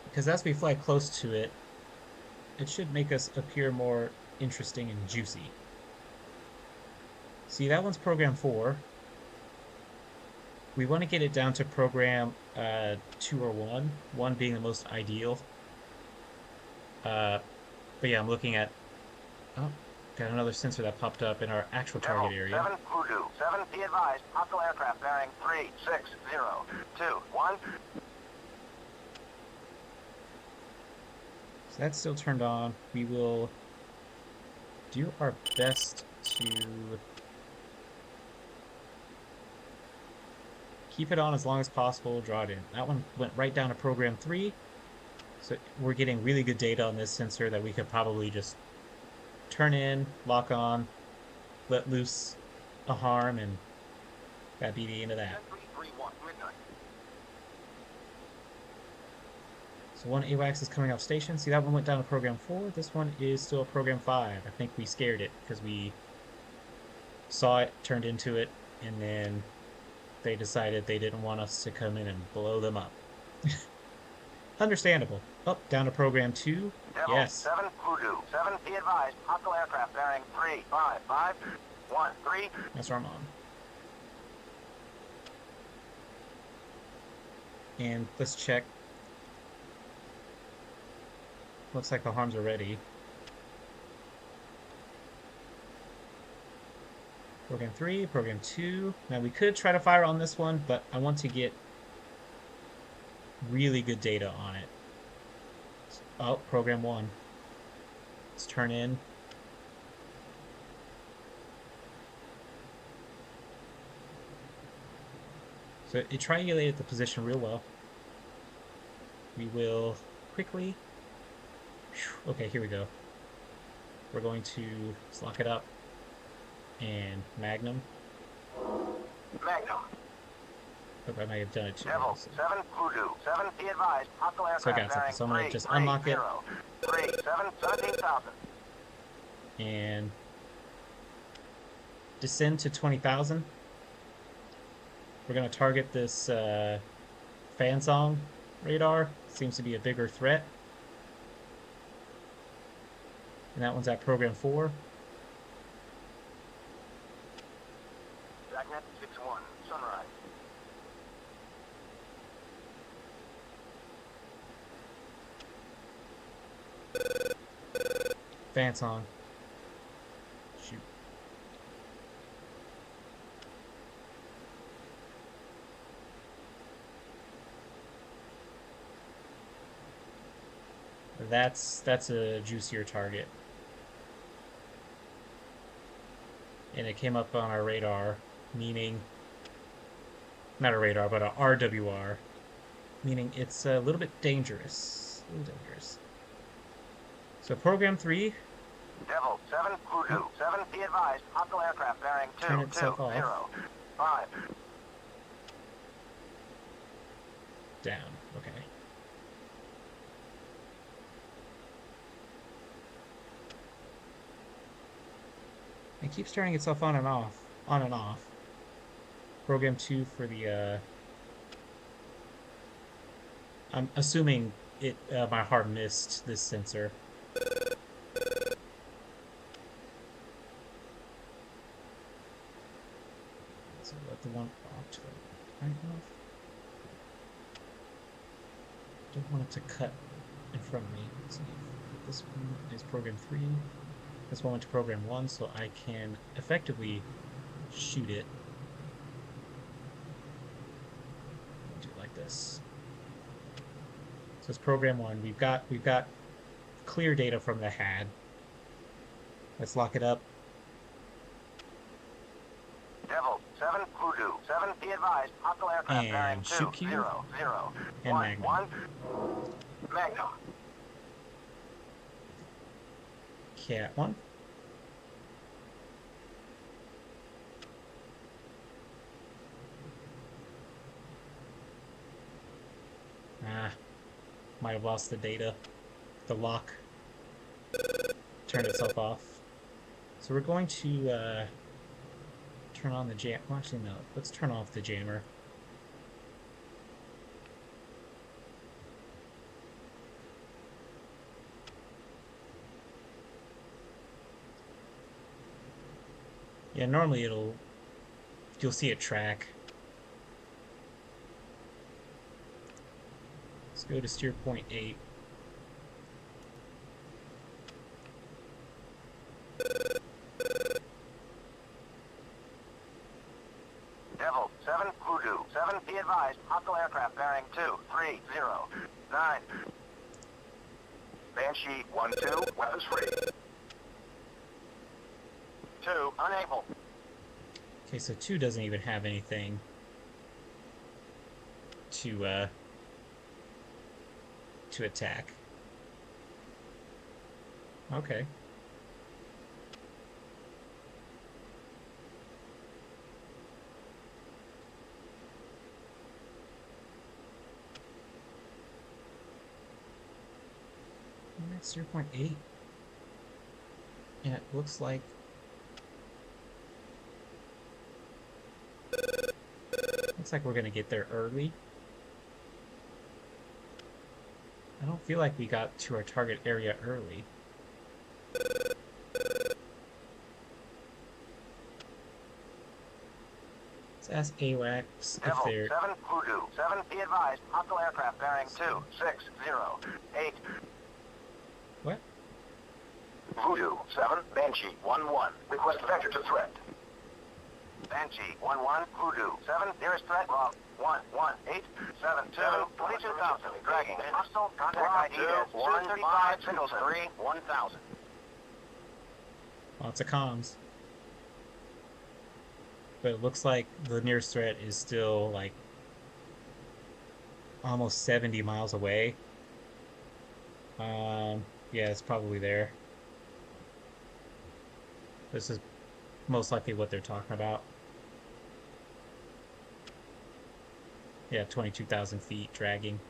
Because as we fly close to it, it should make us appear more interesting and juicy. See, that one's program 4. We want to get it down to program 2 or 1, 1 being the most ideal. But yeah, I'm looking at... Oh, got another sensor that popped up in our actual target area. 7, Voodoo, 7, be advised, hostile aircraft bearing 360, 21. So that's still turned on. We will do our best to keep it on as long as possible, draw it in. That one went right down to program 3. So we're getting really good data on this sensor that we could probably just turn in, lock on, let loose a harm, and that'd be the end of that. 10-3-3-1, midnight. So one AWACS is coming off station. See, that one went down to program 4. This one is still program 5. I think we scared it because we saw it, turned into it, and then they decided they didn't want us to come in and blow them up. Understandable. Up, down to program 2. Devil, Yes. 7, Voodoo, 7, be advised, hostile aircraft bearing 355, 13. That's where I'm on. And let's check. Looks like the harms are ready. Program 3, program 2. Now we could try to fire on this one, but I want to get really good data on it. Oh, program 1. Let's turn in. So it triangulated the position real well. We will quickly... Okay, here we go. We're going to just lock it up. And Magnum. Magnum. Hope I may have done it too. Devil, So 7, Voodoo, 7, be advised, hostile I aircraft got something. bearing So I'm going to just unlock it 17,000. and descend to 20,000. We're going to target this fan song radar. Seems to be a bigger threat. And that one's at program 4. Dragnet 6-1, sunrise. Fan song. Shoot. That's a juicier target. And it came up on our radar, meaning not a radar, but a RWR, meaning it's a little bit dangerous. A little dangerous. So program 3, Devil, 7, Voodoo, 7, be advised, hostile aircraft bearing Turn itself 220, off. 5. down. Okay. It keeps turning itself on and off. On and off. Program 2 for the, I'm assuming it, my heart missed this sensor. So let the one off to the right off. Don't want it to cut in front of me. Let's see. This one is program 3. This one went to program 1, so I can effectively shoot it. Do it like this. So it's program 1. We've got clear data from the HAD. Let's lock it up 7, Voodoo 7, be advised, hostile aircraft bearing And 2, shoot cue. 0, 0, And 1, Magnum. 1, Magnum. Cat 1. Ah, might have lost the data. The lock turned itself off. So we're going to turn on the jam. Well, actually, no. Let's turn off the jammer. Yeah, normally you'll see it track. Let's go to steer point 8. Devil 7, Voodoo 7, be advised, hostile aircraft bearing 2, 3, 0, 9. Banshee 1, 2, weapons free. 2, unable. Okay, so 2 doesn't even have anything to attack. Okay. And that's 0.8. And it looks like we're gonna get there early. I don't feel like we got to our target area early. Let's ask AWACS if Devil they're... 7, Voodoo 7, be advised, hostile aircraft bearing 2, 6, 0, 8. What? Voodoo 7, Banshee 1, 1, request vector to threat. Banshee 1, 1, Voodoo 7, nearest threat log 1, 1, 8, 7, 2, 22,000, dragging, hostile, contact ID is 135, signals 3, 1,000. Lots of comms. But it looks like the nearest threat is still like almost 70 miles away. Yeah, it's probably there. This is most likely what they're talking about. Yeah, 22,000 feet dragging.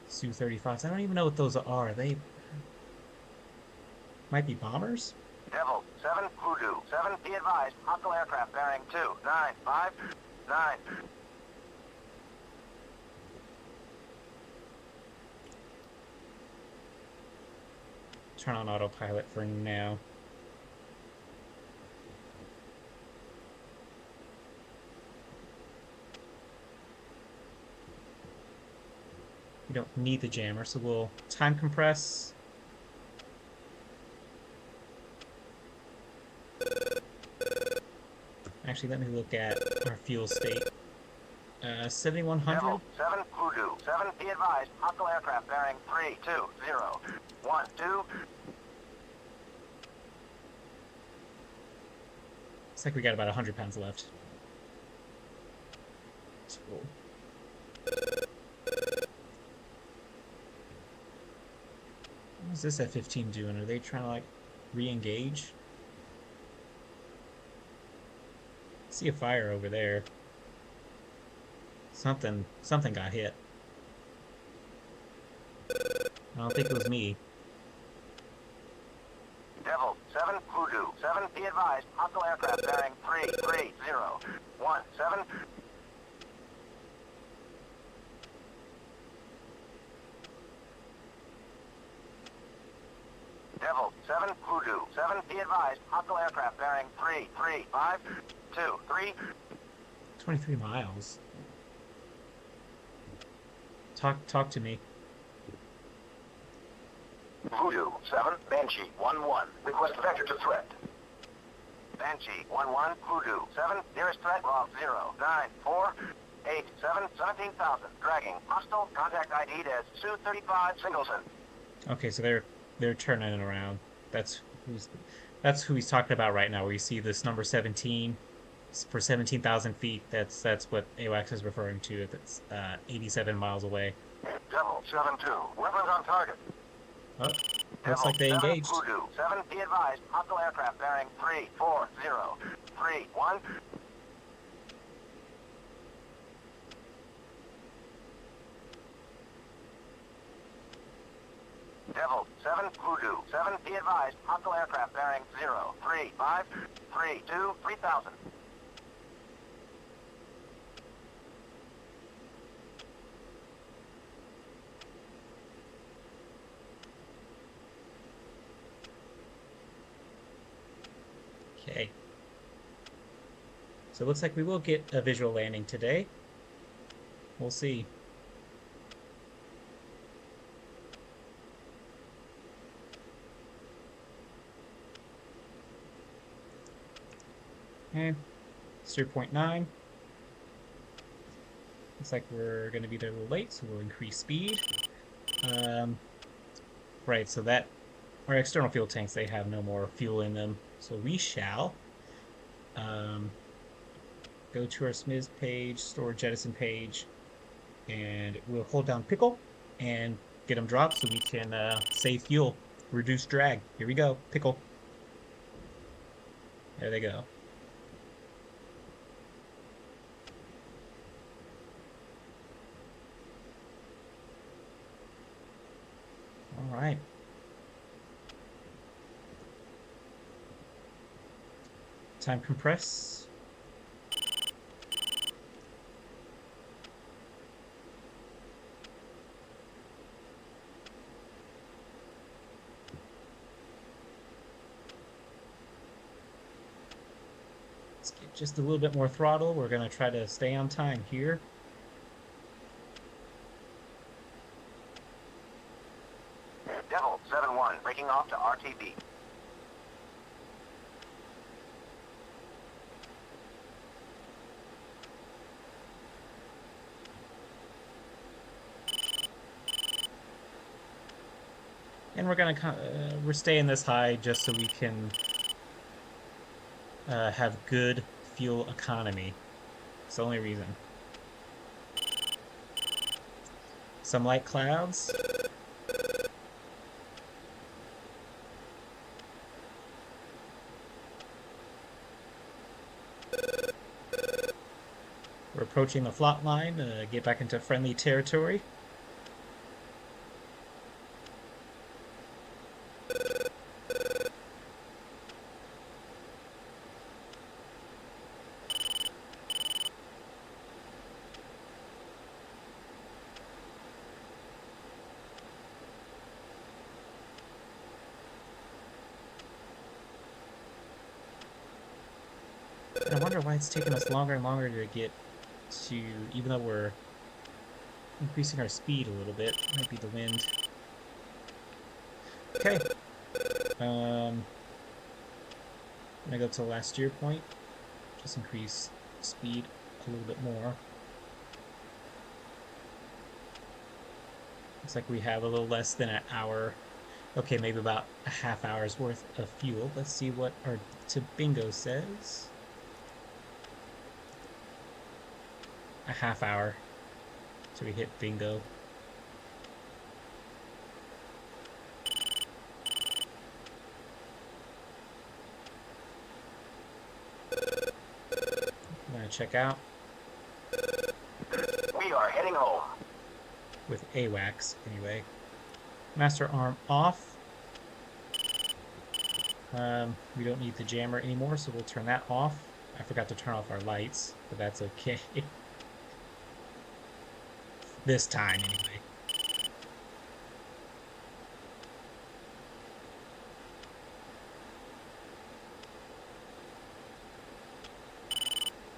Su-35s. I don't even know what those are. They might be bombers? Devil 7, Voodoo 7, be advised, hostile aircraft bearing 2, 9, 5, 9. Turn on autopilot for now. We don't need the jammer, so we'll time compress. Actually, let me look at our fuel state. 7,100. Devil 7, Voodoo 7, be advised, hostile aircraft bearing 3, 2, 0, 1, 2. Looks like we got about 100 pounds left. That's cool. What's this F-15 doing? Are they trying to like re-engage? See a fire over there. Something got hit. I don't think it was me. Devil 7, Voodoo 7, be advised, hostile aircraft bearing 3, 3, 0, 1, 7. Devil 7, Voodoo 7, be advised, hostile aircraft bearing 3, 3, 5, 2, 3. 23 miles. Talk to me. Voodoo 7, Banshee 1, 1, request vector to threat. Banshee 1, 1, Voodoo 7, nearest threat log 0, 9, 4, 17,000. Dragging. Hostile. Contact ID'd as Sioux-35 Singleton. Okay, so they're turning it around. That's who he's talking about right now. Where you see this number 17 for 17,000 feet. That's what AWACS is referring to. If it's 87 miles away. Devil 7-2. Weapons on target. Oh, looks like they engaged. Voodoo 7. Be advised. Hostile aircraft bearing 340. 31. Devil 7. Voodoo 7. Be advised. Hostile aircraft bearing 035 32 3000. Okay. So it looks like we will get a visual landing today. We'll see. Okay. It's 3.9. Looks like we're going to be there a little late, so we'll increase speed. Right, so that our external fuel tanks, they have no more fuel in them. So we shall go to our SMIS page, store jettison page, and we'll hold down pickle and get them dropped so we can save fuel, reduce drag. Here we go, pickle. There they go. All right. Time compress. Let's get just a little bit more throttle. We're going to try to stay on time here. Devil 7-1. Breaking off to RTB. And we're staying this high just so we can have good fuel economy. It's the only reason. Some light clouds. We're approaching the flot line, get back into friendly territory. I wonder why it's taking us longer and longer to get to, even though we're increasing our speed a little bit. Might be the wind. Okay. I'm gonna go to the last steer point. Just increase speed a little bit more. Looks like we have a little less than an hour. Okay, maybe about a half hour's worth of fuel. Let's see what our bingo says. A half hour. So we hit bingo. I'm gonna check out We are heading home. with AWACS anyway. Master arm off. We don't need the jammer anymore, so we'll turn that off. I forgot to turn off our lights, but that's okay. This time, anyway.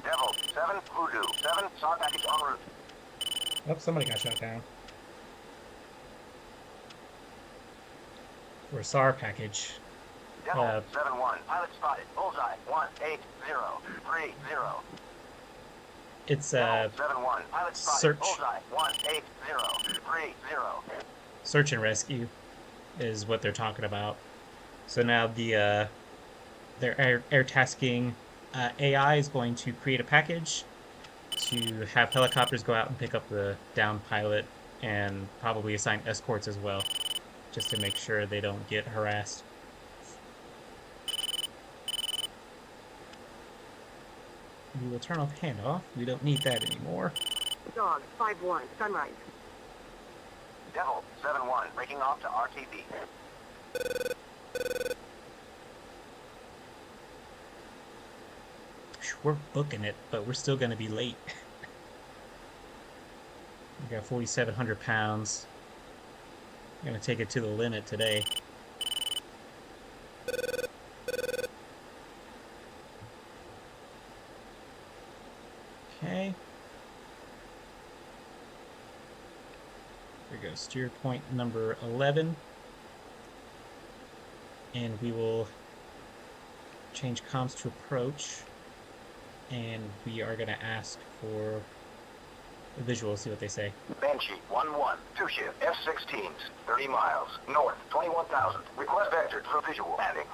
Devil 7. Voodoo 7. SAR package en route. Oh, somebody got shot down. For a SAR package. Devil 7-1. Pilot spotted. Bullseye 183030. It's Seven one. Pilot spotted. search Bullseye 18030. search and rescue is what they're talking about. So now their air tasking AI is going to create a package to have helicopters go out and pick up the downed pilot and probably assign escorts as well, just to make sure they don't get harassed. We will turn off handoff. We don't need that anymore. Dog 5-1, sunrise. Devil 7-1. Breaking off to RTB. We're booking it, but we're still going to be late. We got 4,700 pounds. I'm going to take it to the limit today. Okay. There we go. Steer point number 11. And we will change comms to approach. And we are going to ask for a visual, see what they say. Banshee 1-1. 2-shift F-16s. 30 miles. North 21,000. Request vector for visual landing.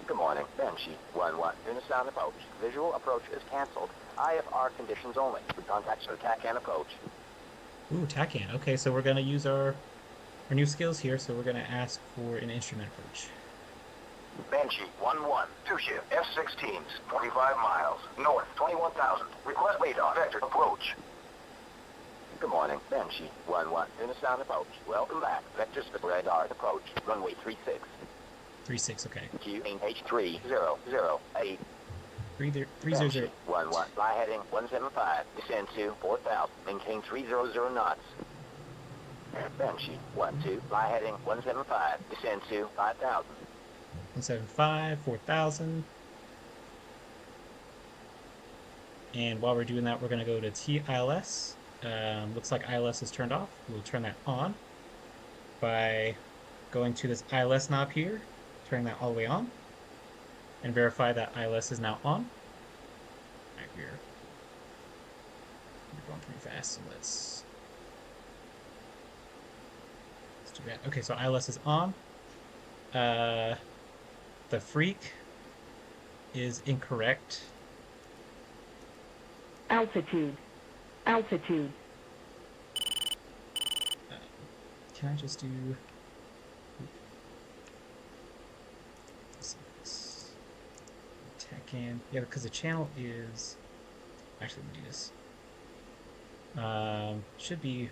Good morning. Banshee 1-1. Newfound approach. Visual approach is canceled. IFR conditions only. Contact for attack and approach. Ooh, TACAN. Okay, so we're going to use our new skills here, so we're going to ask for an instrument approach. Banshee 1-1. 2-shift F-16s. 45 miles. North 21,000. Request radar vector approach. Good morning. Banshee 1-1. Newfound approach. Welcome back. Vector radar approach. Runway 36. 36, okay. QH 3008. 300. 1-1. Fly heading 175. Descend to 4,000. Maintain 300 knots. Banshee 1-2. Fly heading 175. Descend to 5,000. 175, 4,000. And while we're doing that, we're going to go to TILS. Looks like ILS is turned off. We'll turn that on by going to this ILS knob here, turning that all the way on, and verify that ILS is now on. Right here. We're going pretty fast, so let's do that. Okay, so ILS is on. The freak is incorrect. Altitude. Altitude. Can I just do... TACAN. Yeah, because the channel is... Actually, let me do this. Should be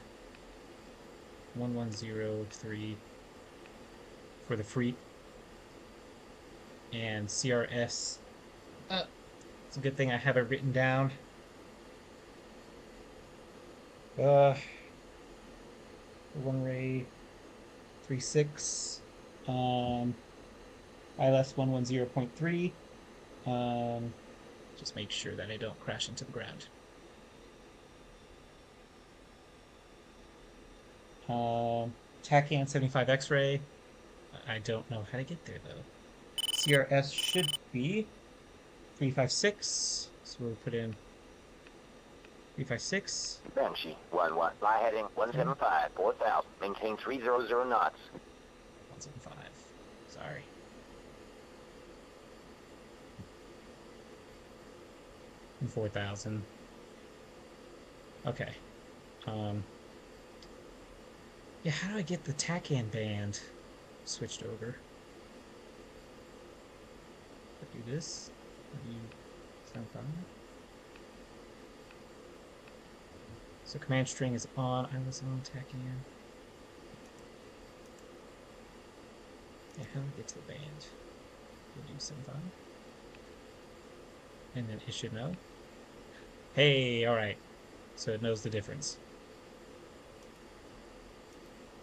1103 for the freak. And CRS. It's a good thing I have it written down. Runway 36. ILS 110.3. Just make sure that I don't crash into the ground. TACAN 75 X-ray. I don't know how to get there though. CRS should be 356. So we'll put in 356. Banshee 1-1. Fly heading 175. 4,000. Maintain 300 knots. 175. Sorry. And 4,000. Okay. Yeah, how do I get the TACAN band switched over? Do this. Do sound fine? So command string is on. I was on TACAN. Yeah, how do I get to the band? We'll do some fun. And then it should know. Hey, alright. So it knows the difference.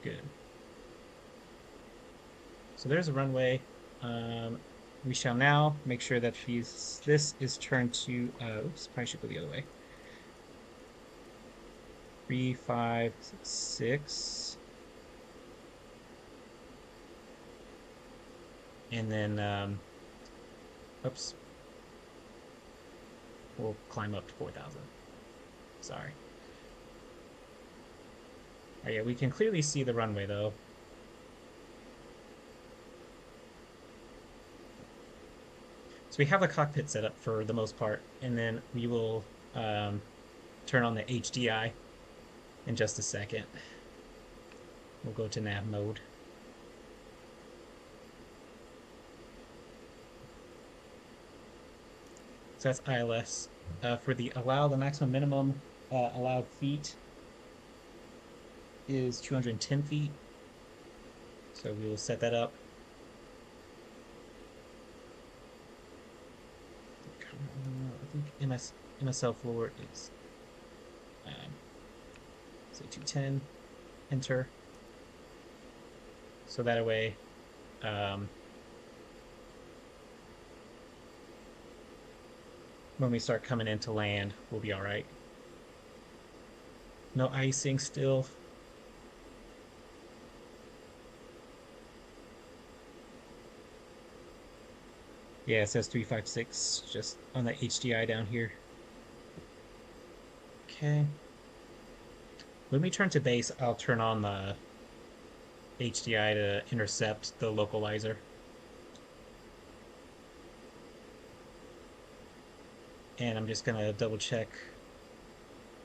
Good. So there's a runway. We shall now make sure that this is turned to, oops, probably should go the other way. 3, 5, 6. And then, oops. we'll climb up to 4,000. Sorry. Oh yeah, we can clearly see the runway though. So we have the cockpit set up for the most part, and then we will turn on the HDI in just a second. We'll go to nav mode. So that's ILS. For the maximum minimum allowed feet is 210 feet. So we will set that up. I think MSL floor is say 210. Enter. So that way, when we start coming into land, we'll be all right. No icing still. Yeah, it says 356 just on the HDI down here. Okay. When we turn to base, I'll turn on the HDI to intercept the localizer. And I'm just going to double check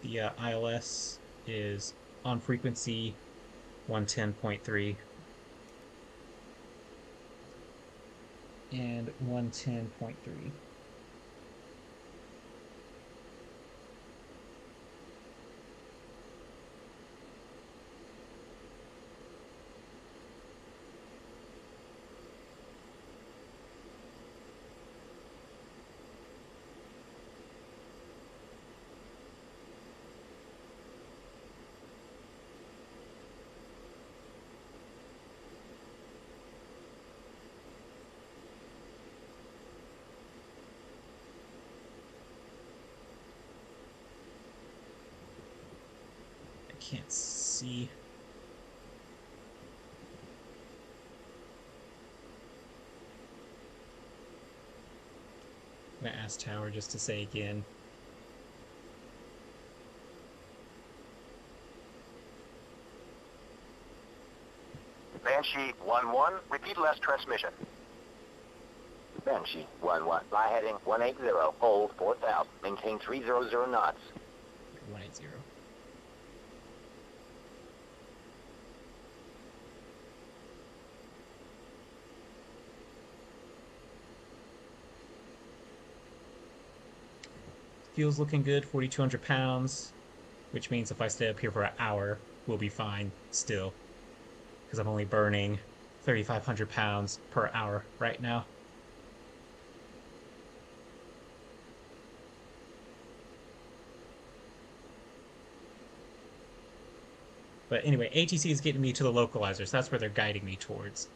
the ILS is on frequency 110.3 and 110.3. Can't see. I'm gonna ask Tower just to say again. Banshee 1-1, repeat last transmission. Banshee 1-1, fly heading 180, hold 4,000, maintain 300 knots. 180. Fuel's looking good, 4,200 pounds, which means if I stay up here for an hour, we'll be fine still, because I'm only burning 3,500 pounds per hour right now. But anyway, ATC is getting me to the localizer, so that's where they're guiding me towards.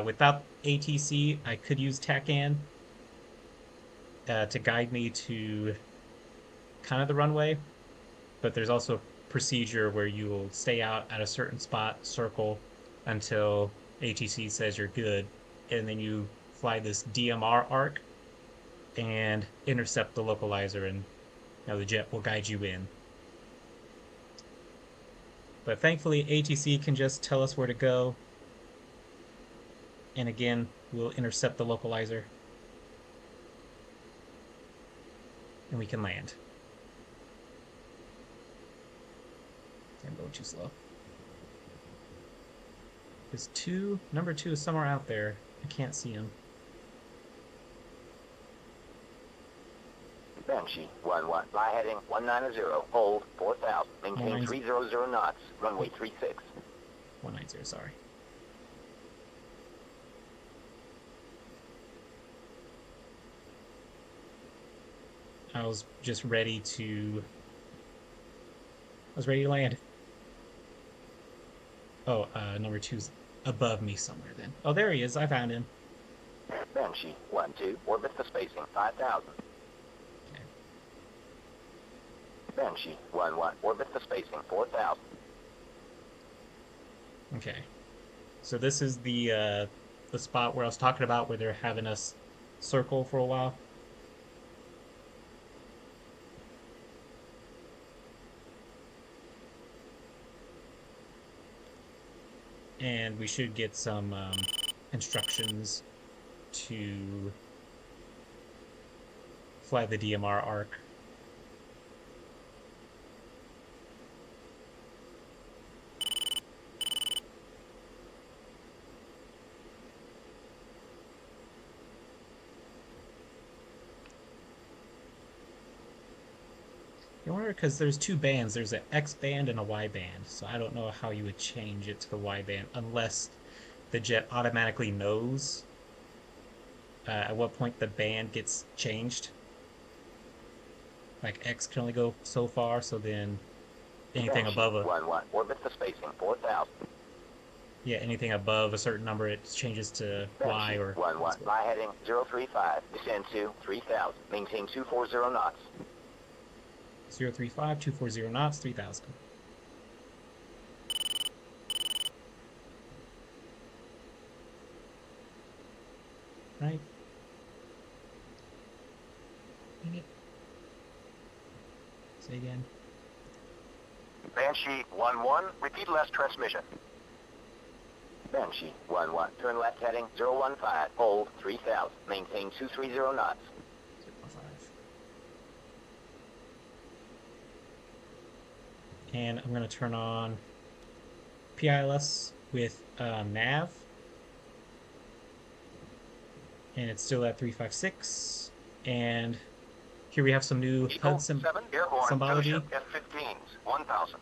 Without ATC, I could use TACAN to guide me to kind of the runway, but there's also a procedure where you will stay out at a certain spot, circle, until ATC says you're good, and then you fly this DMR arc and intercept the localizer, and the jet will guide you in. But thankfully, ATC can just tell us where to go, and again, we'll intercept the localizer, and we can land. I'm going too slow. There's number two is somewhere out there. I can't see him. Banshee 1-1, fly heading 190, hold 4,000, maintain 300 knots, runway 36. 190, sorry. I was just ready to land. Oh, number two's above me somewhere then. Oh, there he is. I found him. Banshee 1-2, orbit the spacing 5,000. Okay. Banshee 1-1, orbit the spacing 4,000. Okay. So this is the spot where I was talking about where they're having us circle for a while. and we should get some instructions to fly the DMR arc. I wonder, because there's two bands. There's an X band and a Y band. So I don't know how you would change it to the Y band unless the jet automatically knows at what point the band gets changed. Like X can only go so far, so then anything Banshee, above a 1-1. Orbit the spacing, 4,000. yeah, anything above a certain number, it changes to Y Banshee, or 1-1. Fly heading 035. Descend to 3,000. Maintain 240 knots. 035, 240 knots, 3,000. Right? Dang it. Say again. Banshee 1-1. Repeat last transmission. Banshee 1-1. Turn left heading 015. Hold 3,000. Maintain 230 knots. 0.5. And I'm going to turn on PILS with nav. And it's still at 356. And here we have some new Eagle HUD 7, airborne, symbology. F-15s, 1,000.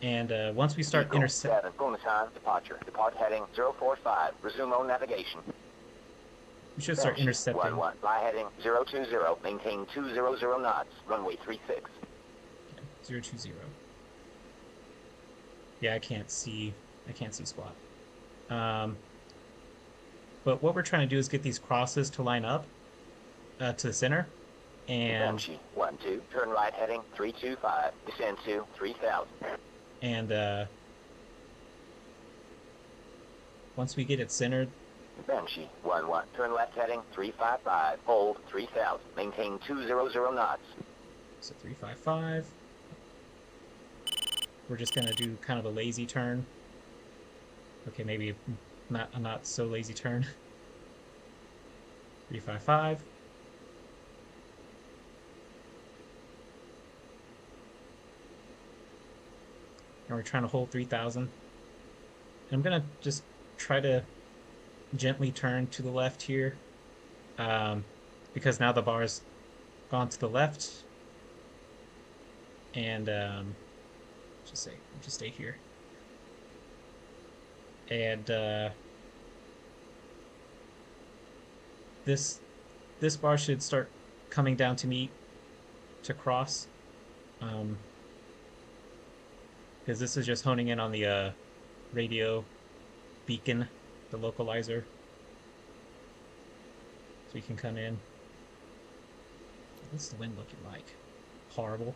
And once we start Eagle 7, bonus time, departure. Depart heading 045. Resume on navigation. we should start Banshee, intercepting. 1-1. Fly heading 020. Maintain 200 knots. Runway 36. 020. Yeah, I can't see squat. But what we're trying to do is get these crosses to line up to the center. And Banshee 1-2. Turn right heading 325. Descend to 3,000. and once we get it centered, Banshee 1-1. Turn left heading 355. Hold 3,000. Maintain 200 knots. so 355. We're just gonna do kind of a lazy turn. Okay, maybe not a not so lazy turn. 355. And we're trying to hold 3,000. And I'm gonna just try to gently turn to the left here, because now the bar's gone to the left, and just stay here. And this bar should start coming down to me to cross, because this is just honing in on the radio beacon, the localizer, so we can come in. What's the wind looking like? Horrible.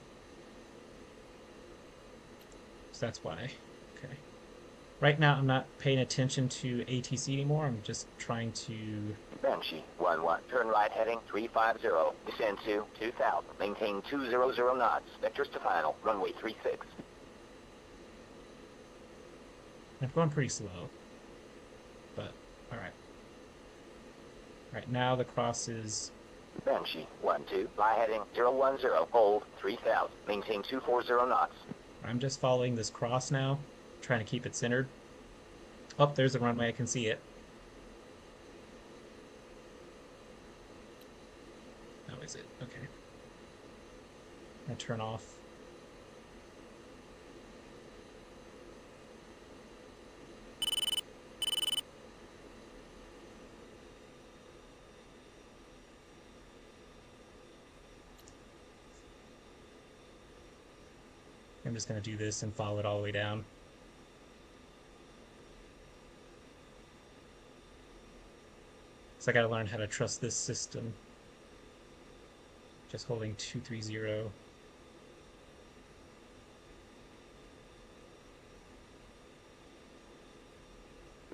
So that's why. Okay. Right now, I'm not paying attention to ATC anymore. I'm just trying to... Banshee 1-1. Turn right heading 350. Descend to 2,000. Maintain 200 knots. Vectors to final. Runway 36. I'm going pretty slow. But, alright. Right now, the cross is... Banshee 1-2. Fly heading 010. Hold 3,000. Maintain 240 knots. I'm just following this cross now, trying to keep it centered. Oh, there's the runway. I can see it. Oh, is it? Okay. I'm going to turn off. I'm just going to do this and follow it all the way down. So I got to learn how to trust this system. Just holding 230.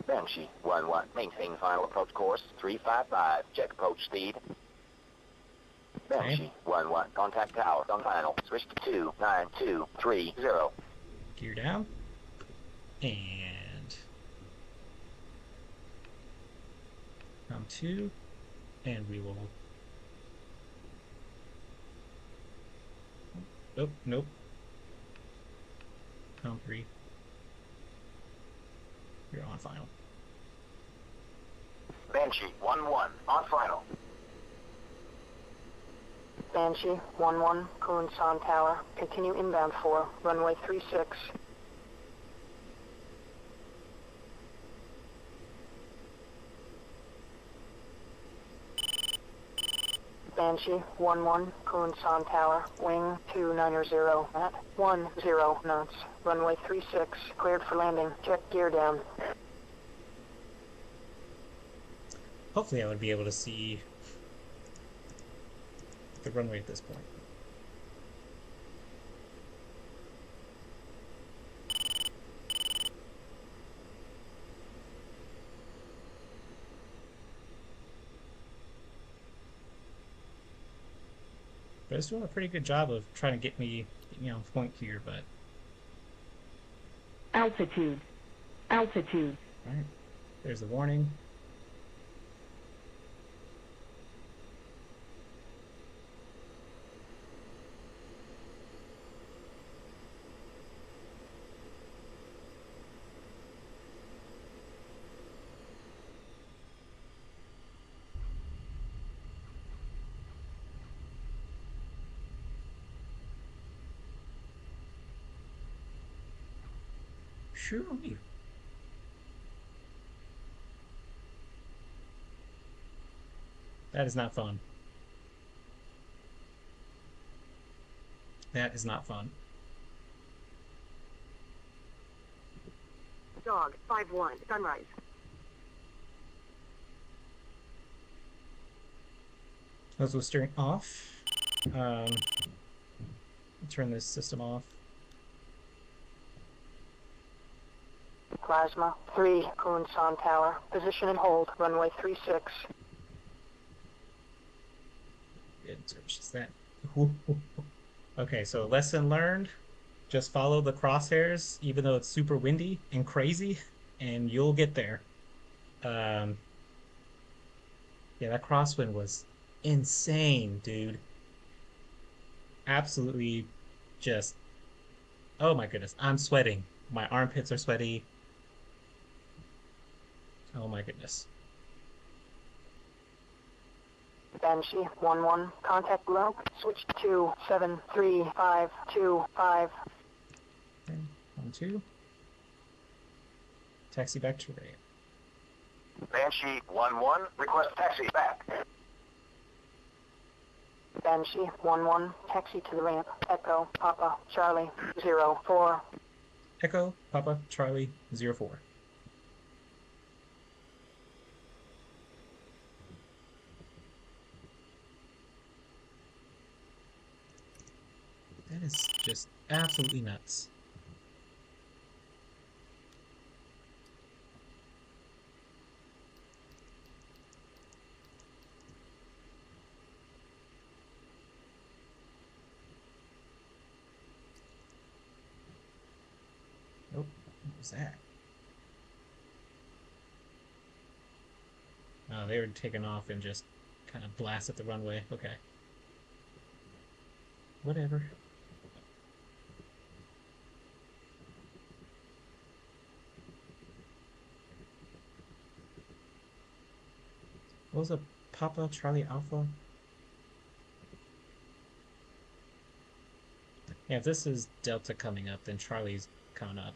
Banshee 1-1. Maintain final approach course 355. Check approach speed. Banshee 1-1. Contact tower on final. Switch to 29230. Gear down. And Round 2, and we will... Nope, nope. Round 3. You're on final. Banshee 1-1 on final. Banshee 1-1, Kunshan Tower. Continue inbound for runway 36. Banshee 1-1, Kunshan Tower. Wing 290 at 10 knots. Runway 36, cleared for landing. Check gear down. Hopefully I would be able to see the runway at this point. But it's doing a pretty good job of trying to get me on point here, but... Altitude. Altitude. Alright, there's the warning. Sure. That is not fun. That is not fun. Dog 5-1, sunrise. Nose steering off. Turn this system off. Plasma 3, Kunshan Tower. Position and hold, runway 36. Good, so it's just that. Okay, so lesson learned. Just follow the crosshairs, even though it's super windy and crazy, and you'll get there. Yeah, that crosswind was insane, dude. Absolutely just... Oh my goodness, I'm sweating. My armpits are sweaty. Oh my goodness. Banshee 1-1, contact low. Switch to 73525. Okay, 1-2. Taxi back to ramp. Banshee 1-1, request taxi back. Banshee 1-1, taxi to the ramp. Echo Papa Charlie 04. Echo Papa Charlie 04. That is just absolutely nuts. Nope, what was that? Oh, they were taking off and just kind of blasted the runway. Okay. Whatever. What was a Papa Charlie Alpha? Yeah, if this is Delta coming up, then Charlie's coming up.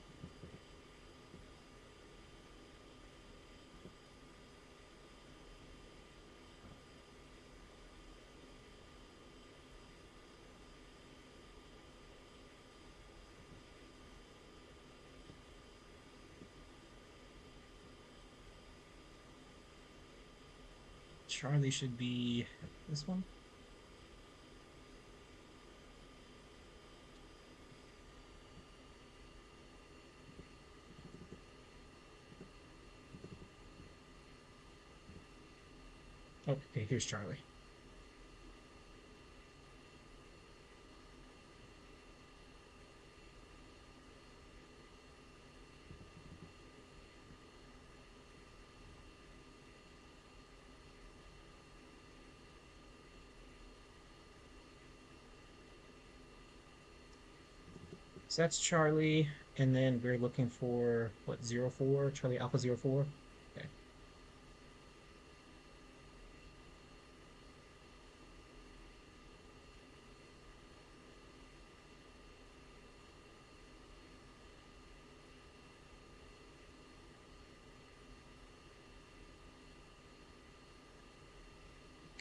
Charlie should be this one. Oh, okay, here's Charlie. So that's Charlie, and then we're looking for, what, 04? Charlie Alpha 04? Okay.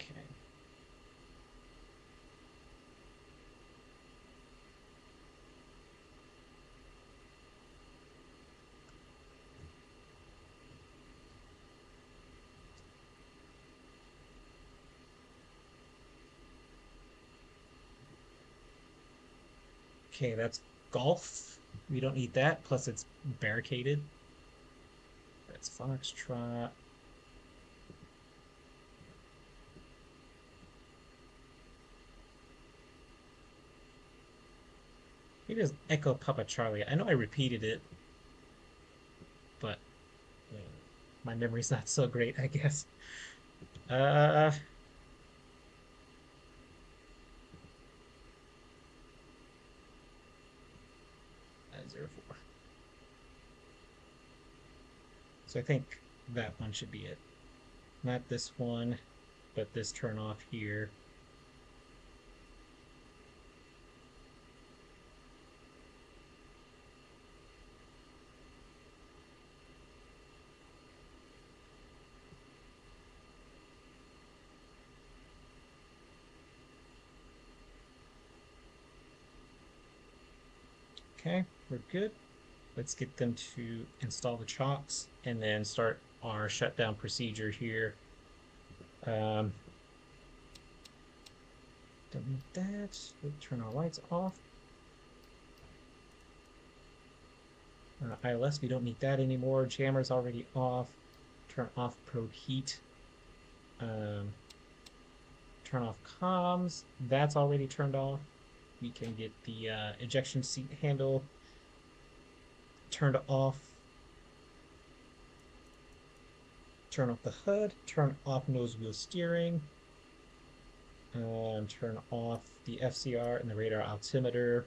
Okay. Okay, that's Golf. We don't need that, plus it's barricaded. That's Foxtrot. It is Echo Papa Charlie. I know I repeated it, but my memory's not so great, I guess. Uh, 04. So I think that one should be it. Not this one, but this turn off here. Okay, we're good. Let's get them to install the chocks and then start our shutdown procedure here. Don't need that. We'll turn our lights off. ILS, we don't need that anymore. Jammer's already off. Turn off probe heat. Turn off comms. That's already turned off. We can get the ejection seat handle turned off. Turn off the HUD. Turn off nose wheel steering. Turn off the FCR and the radar altimeter.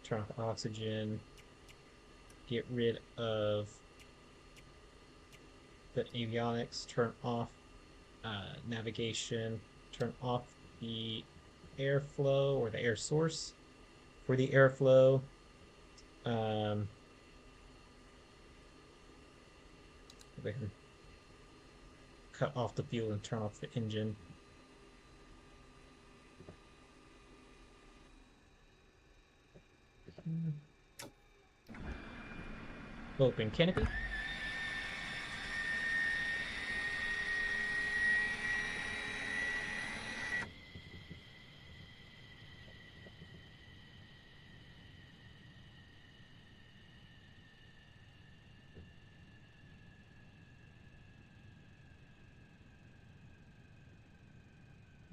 Turn off oxygen. Get rid of the avionics. Turn off navigation. Turn off the airflow or the air source for the airflow. Go ahead and cut off the fuel and turn off the engine. Open canopy.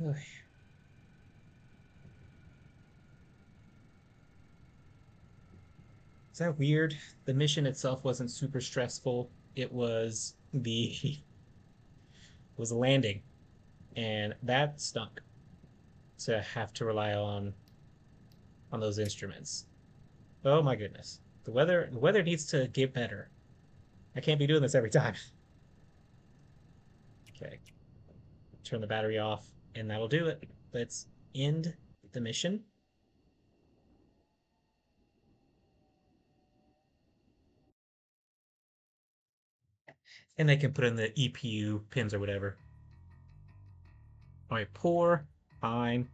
Ugh. Is that weird? The mission itself wasn't super stressful. It was the was a landing, and that stunk to have to rely on those instruments. Oh my goodness. The weather needs to get better. I can't be doing this every time. Okay. Turn the battery off, and that'll do it. Let's end the mission. And they can put in the EPU pins or whatever. All right, pour. Fine.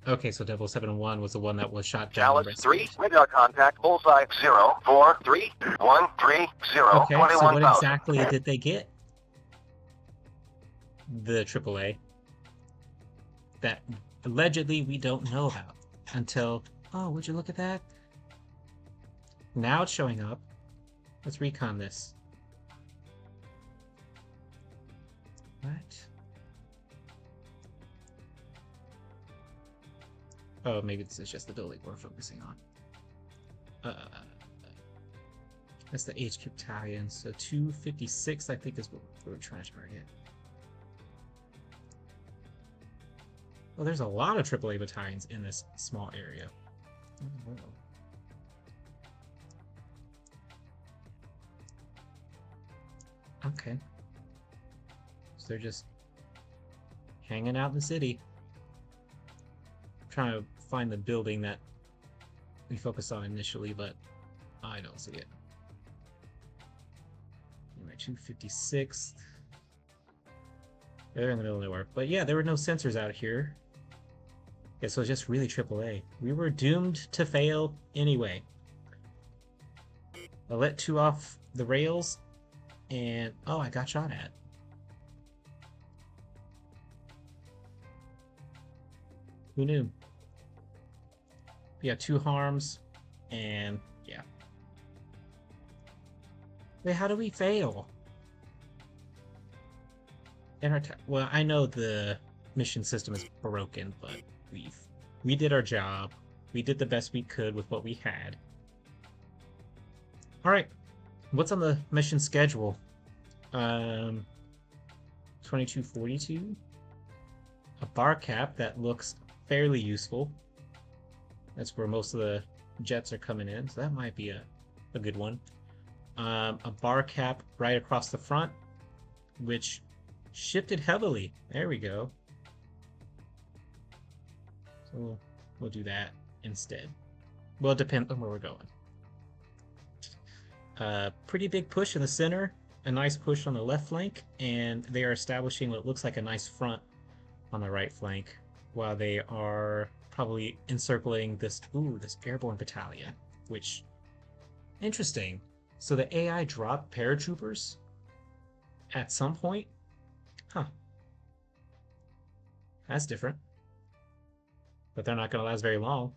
Okay, so 071 was the one that was shot down. Chalice 3, radar contact, bullseye 0431330, Okay, so what 21,000. exactly did they get? The AAA. That allegedly we don't know about until, oh, would you look at that? Now it's showing up. Let's recon this. What? Oh, maybe this is just the building we're focusing on. That's the HQ battalion. So 256, I think, is what we're trying to target. Well, there's a lot of AAA battalions in this small area. Okay. So they're just hanging out in the city. I'm trying to find the building that we focused on initially, but I don't see it. Anyway, 256th. They're in the middle of nowhere. But yeah, there were no sensors out here. Yeah, so it's just really AAA. We were doomed to fail anyway. I let 2 off the rails, and oh, I got shot at. Who knew? Yeah, 2 harms, and yeah. Wait, how do we fail? Well, I know the mission system is broken, but we did our job. We did the best we could with what we had. All right, what's on the mission schedule? 2242. A bar cap that looks fairly useful. That's where most of the jets are coming in, so that might be a good one. A bar cap right across the front, which shifted heavily. There we go. So we'll do that instead. Well, it depends on where we're going. Pretty big push in the center, a nice push on the left flank, and they are establishing what looks like a nice front on the right flank, while they are probably encircling this airborne battalion, which, interesting. So the AI dropped paratroopers at some point? Huh. That's different. But they're not going to last very long.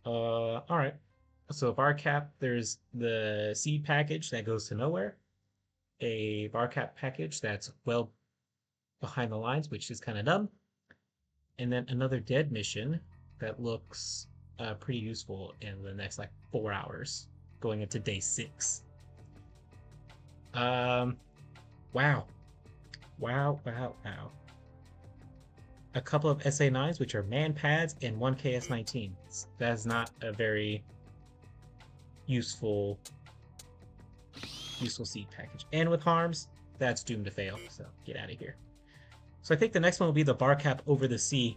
Alright. So bar cap, there's the seed package that goes to nowhere. A bar cap package that's well behind the lines, which is kind of dumb. And then another dead mission that looks pretty useful in the next like 4 hours, going into day 6. Wow. A couple of SA-9s, which are man pads, and 1 KS-19. That is not a very useful seed package. And with harms, that's doomed to fail, so get out of here. So I think the next one will be the bar cap over the sea.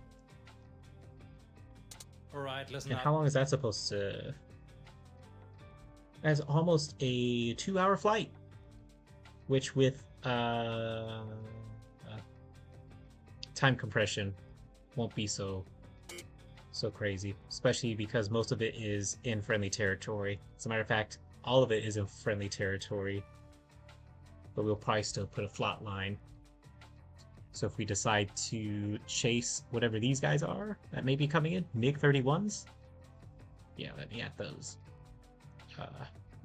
Alright, listen And up. how long is that supposed to... That's almost a 2-hour flight. Which with time compression won't be so crazy. Especially because most of it is in friendly territory. As a matter of fact, all of it is in friendly territory. But we'll probably still put a flat line. So if we decide to chase whatever these guys are that may be coming in, MiG-31s, yeah, let me at those. What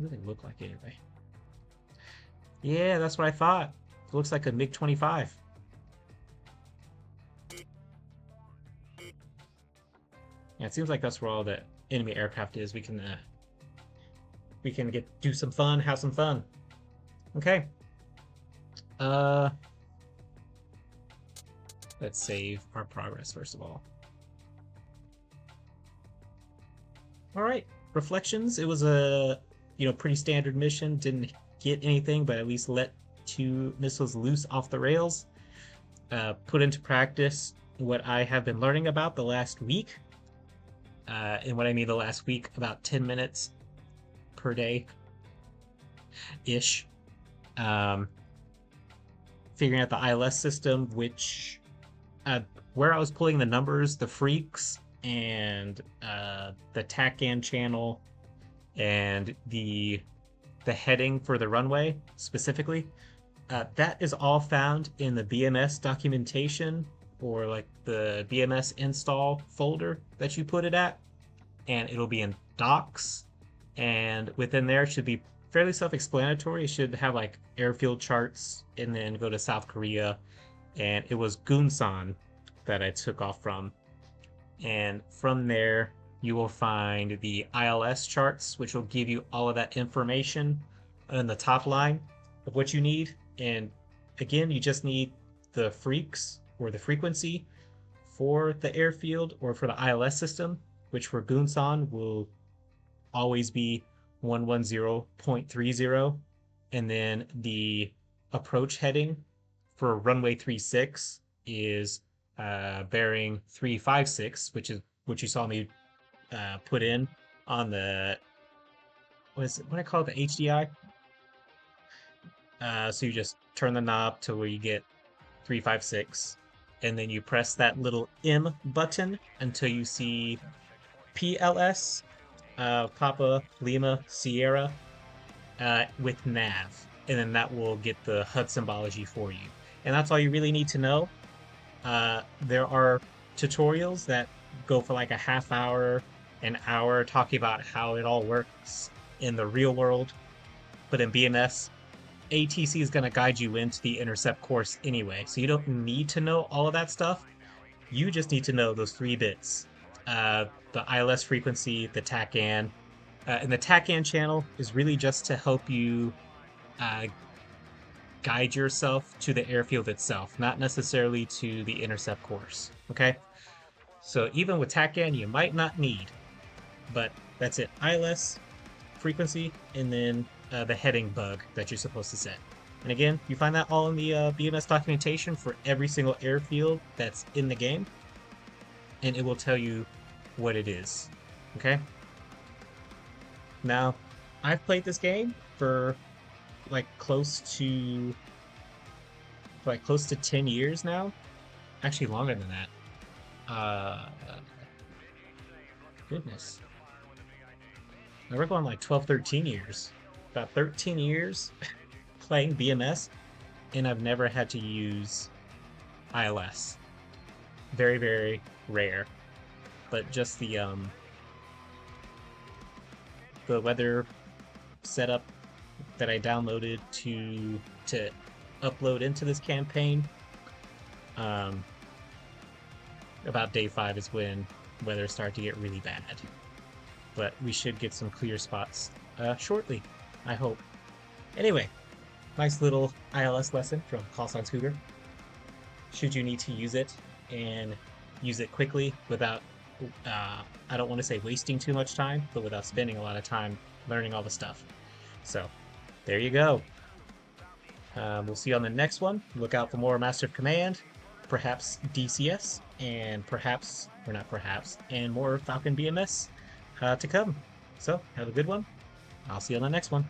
do they look like anyway? Yeah, that's what I thought. It looks like a MiG-25. Yeah, it seems like that's where all the enemy aircraft is. We can do some fun, have some fun. Okay. Let's save our progress first of all. All right, reflections. It was a pretty standard mission. Didn't get anything, but at least let 2 missiles loose off the rails. Put into practice what I have been learning about the last week. And what I mean the last week, about 10 minutes per day ish. Figuring out the ILS system, which where I was pulling the numbers, the freaks, and the TACAN channel, and the heading for the runway specifically, that is all found in the BMS documentation, or like the BMS install folder that you put it at, and it'll be in docs, and within there it should be fairly self-explanatory. It should have like airfield charts, and then go to South Korea, and it was Gunsan that I took off from, and from there you will find the ILS charts, which will give you all of that information on the top line of what you need. And again, you just need the freaks, or the frequency, for the airfield or for the ILS system, which for Gunsan will always be 110.30, and then the approach heading for runway 36 is bearing 356, which is what you saw me put in on the what I call it, the HDI. So you just turn the knob to where you get 356, and then you press that little M button until you see PLS, Papa Lima Sierra, with nav, and then that will get the HUD symbology for you. And that's all you really need to know. There are tutorials that go for like a half hour, an hour, talking about how it all works in the real world. But in BMS, ATC is going to guide you into the intercept course anyway, so you don't need to know all of that stuff. You just need to know those 3 bits. The ILS frequency, the TACAN, and the TACAN channel is really just to help you guide yourself to the airfield itself, not necessarily to the intercept course, okay? So even with TACAN, you might not need, but that's it. ILS, frequency, and then the heading bug that you're supposed to set. And again, you find that all in the BMS documentation for every single airfield that's in the game, and it will tell you what it is, okay? Now, I've played this game for like close to 10 years now. Actually longer than that. Goodness. Now we're going like 12, 13 years. About 13 years playing BMS, and I've never had to use ILS. Very, very rare. But just the weather setup that I downloaded to upload into this campaign, about day 5 is when weather started to get really bad. But we should get some clear spots shortly, I hope. Anyway, nice little ILS lesson from Call Sign Scooter. Should you need to use it, and use it quickly without, I don't want to say wasting too much time, but without spending a lot of time learning all the stuff. So, there you go. We'll see you on the next one. Look out for more Master of Command, perhaps DCS, and perhaps, or not perhaps, and more Falcon BMS to come. So, have a good one. I'll see you on the next one.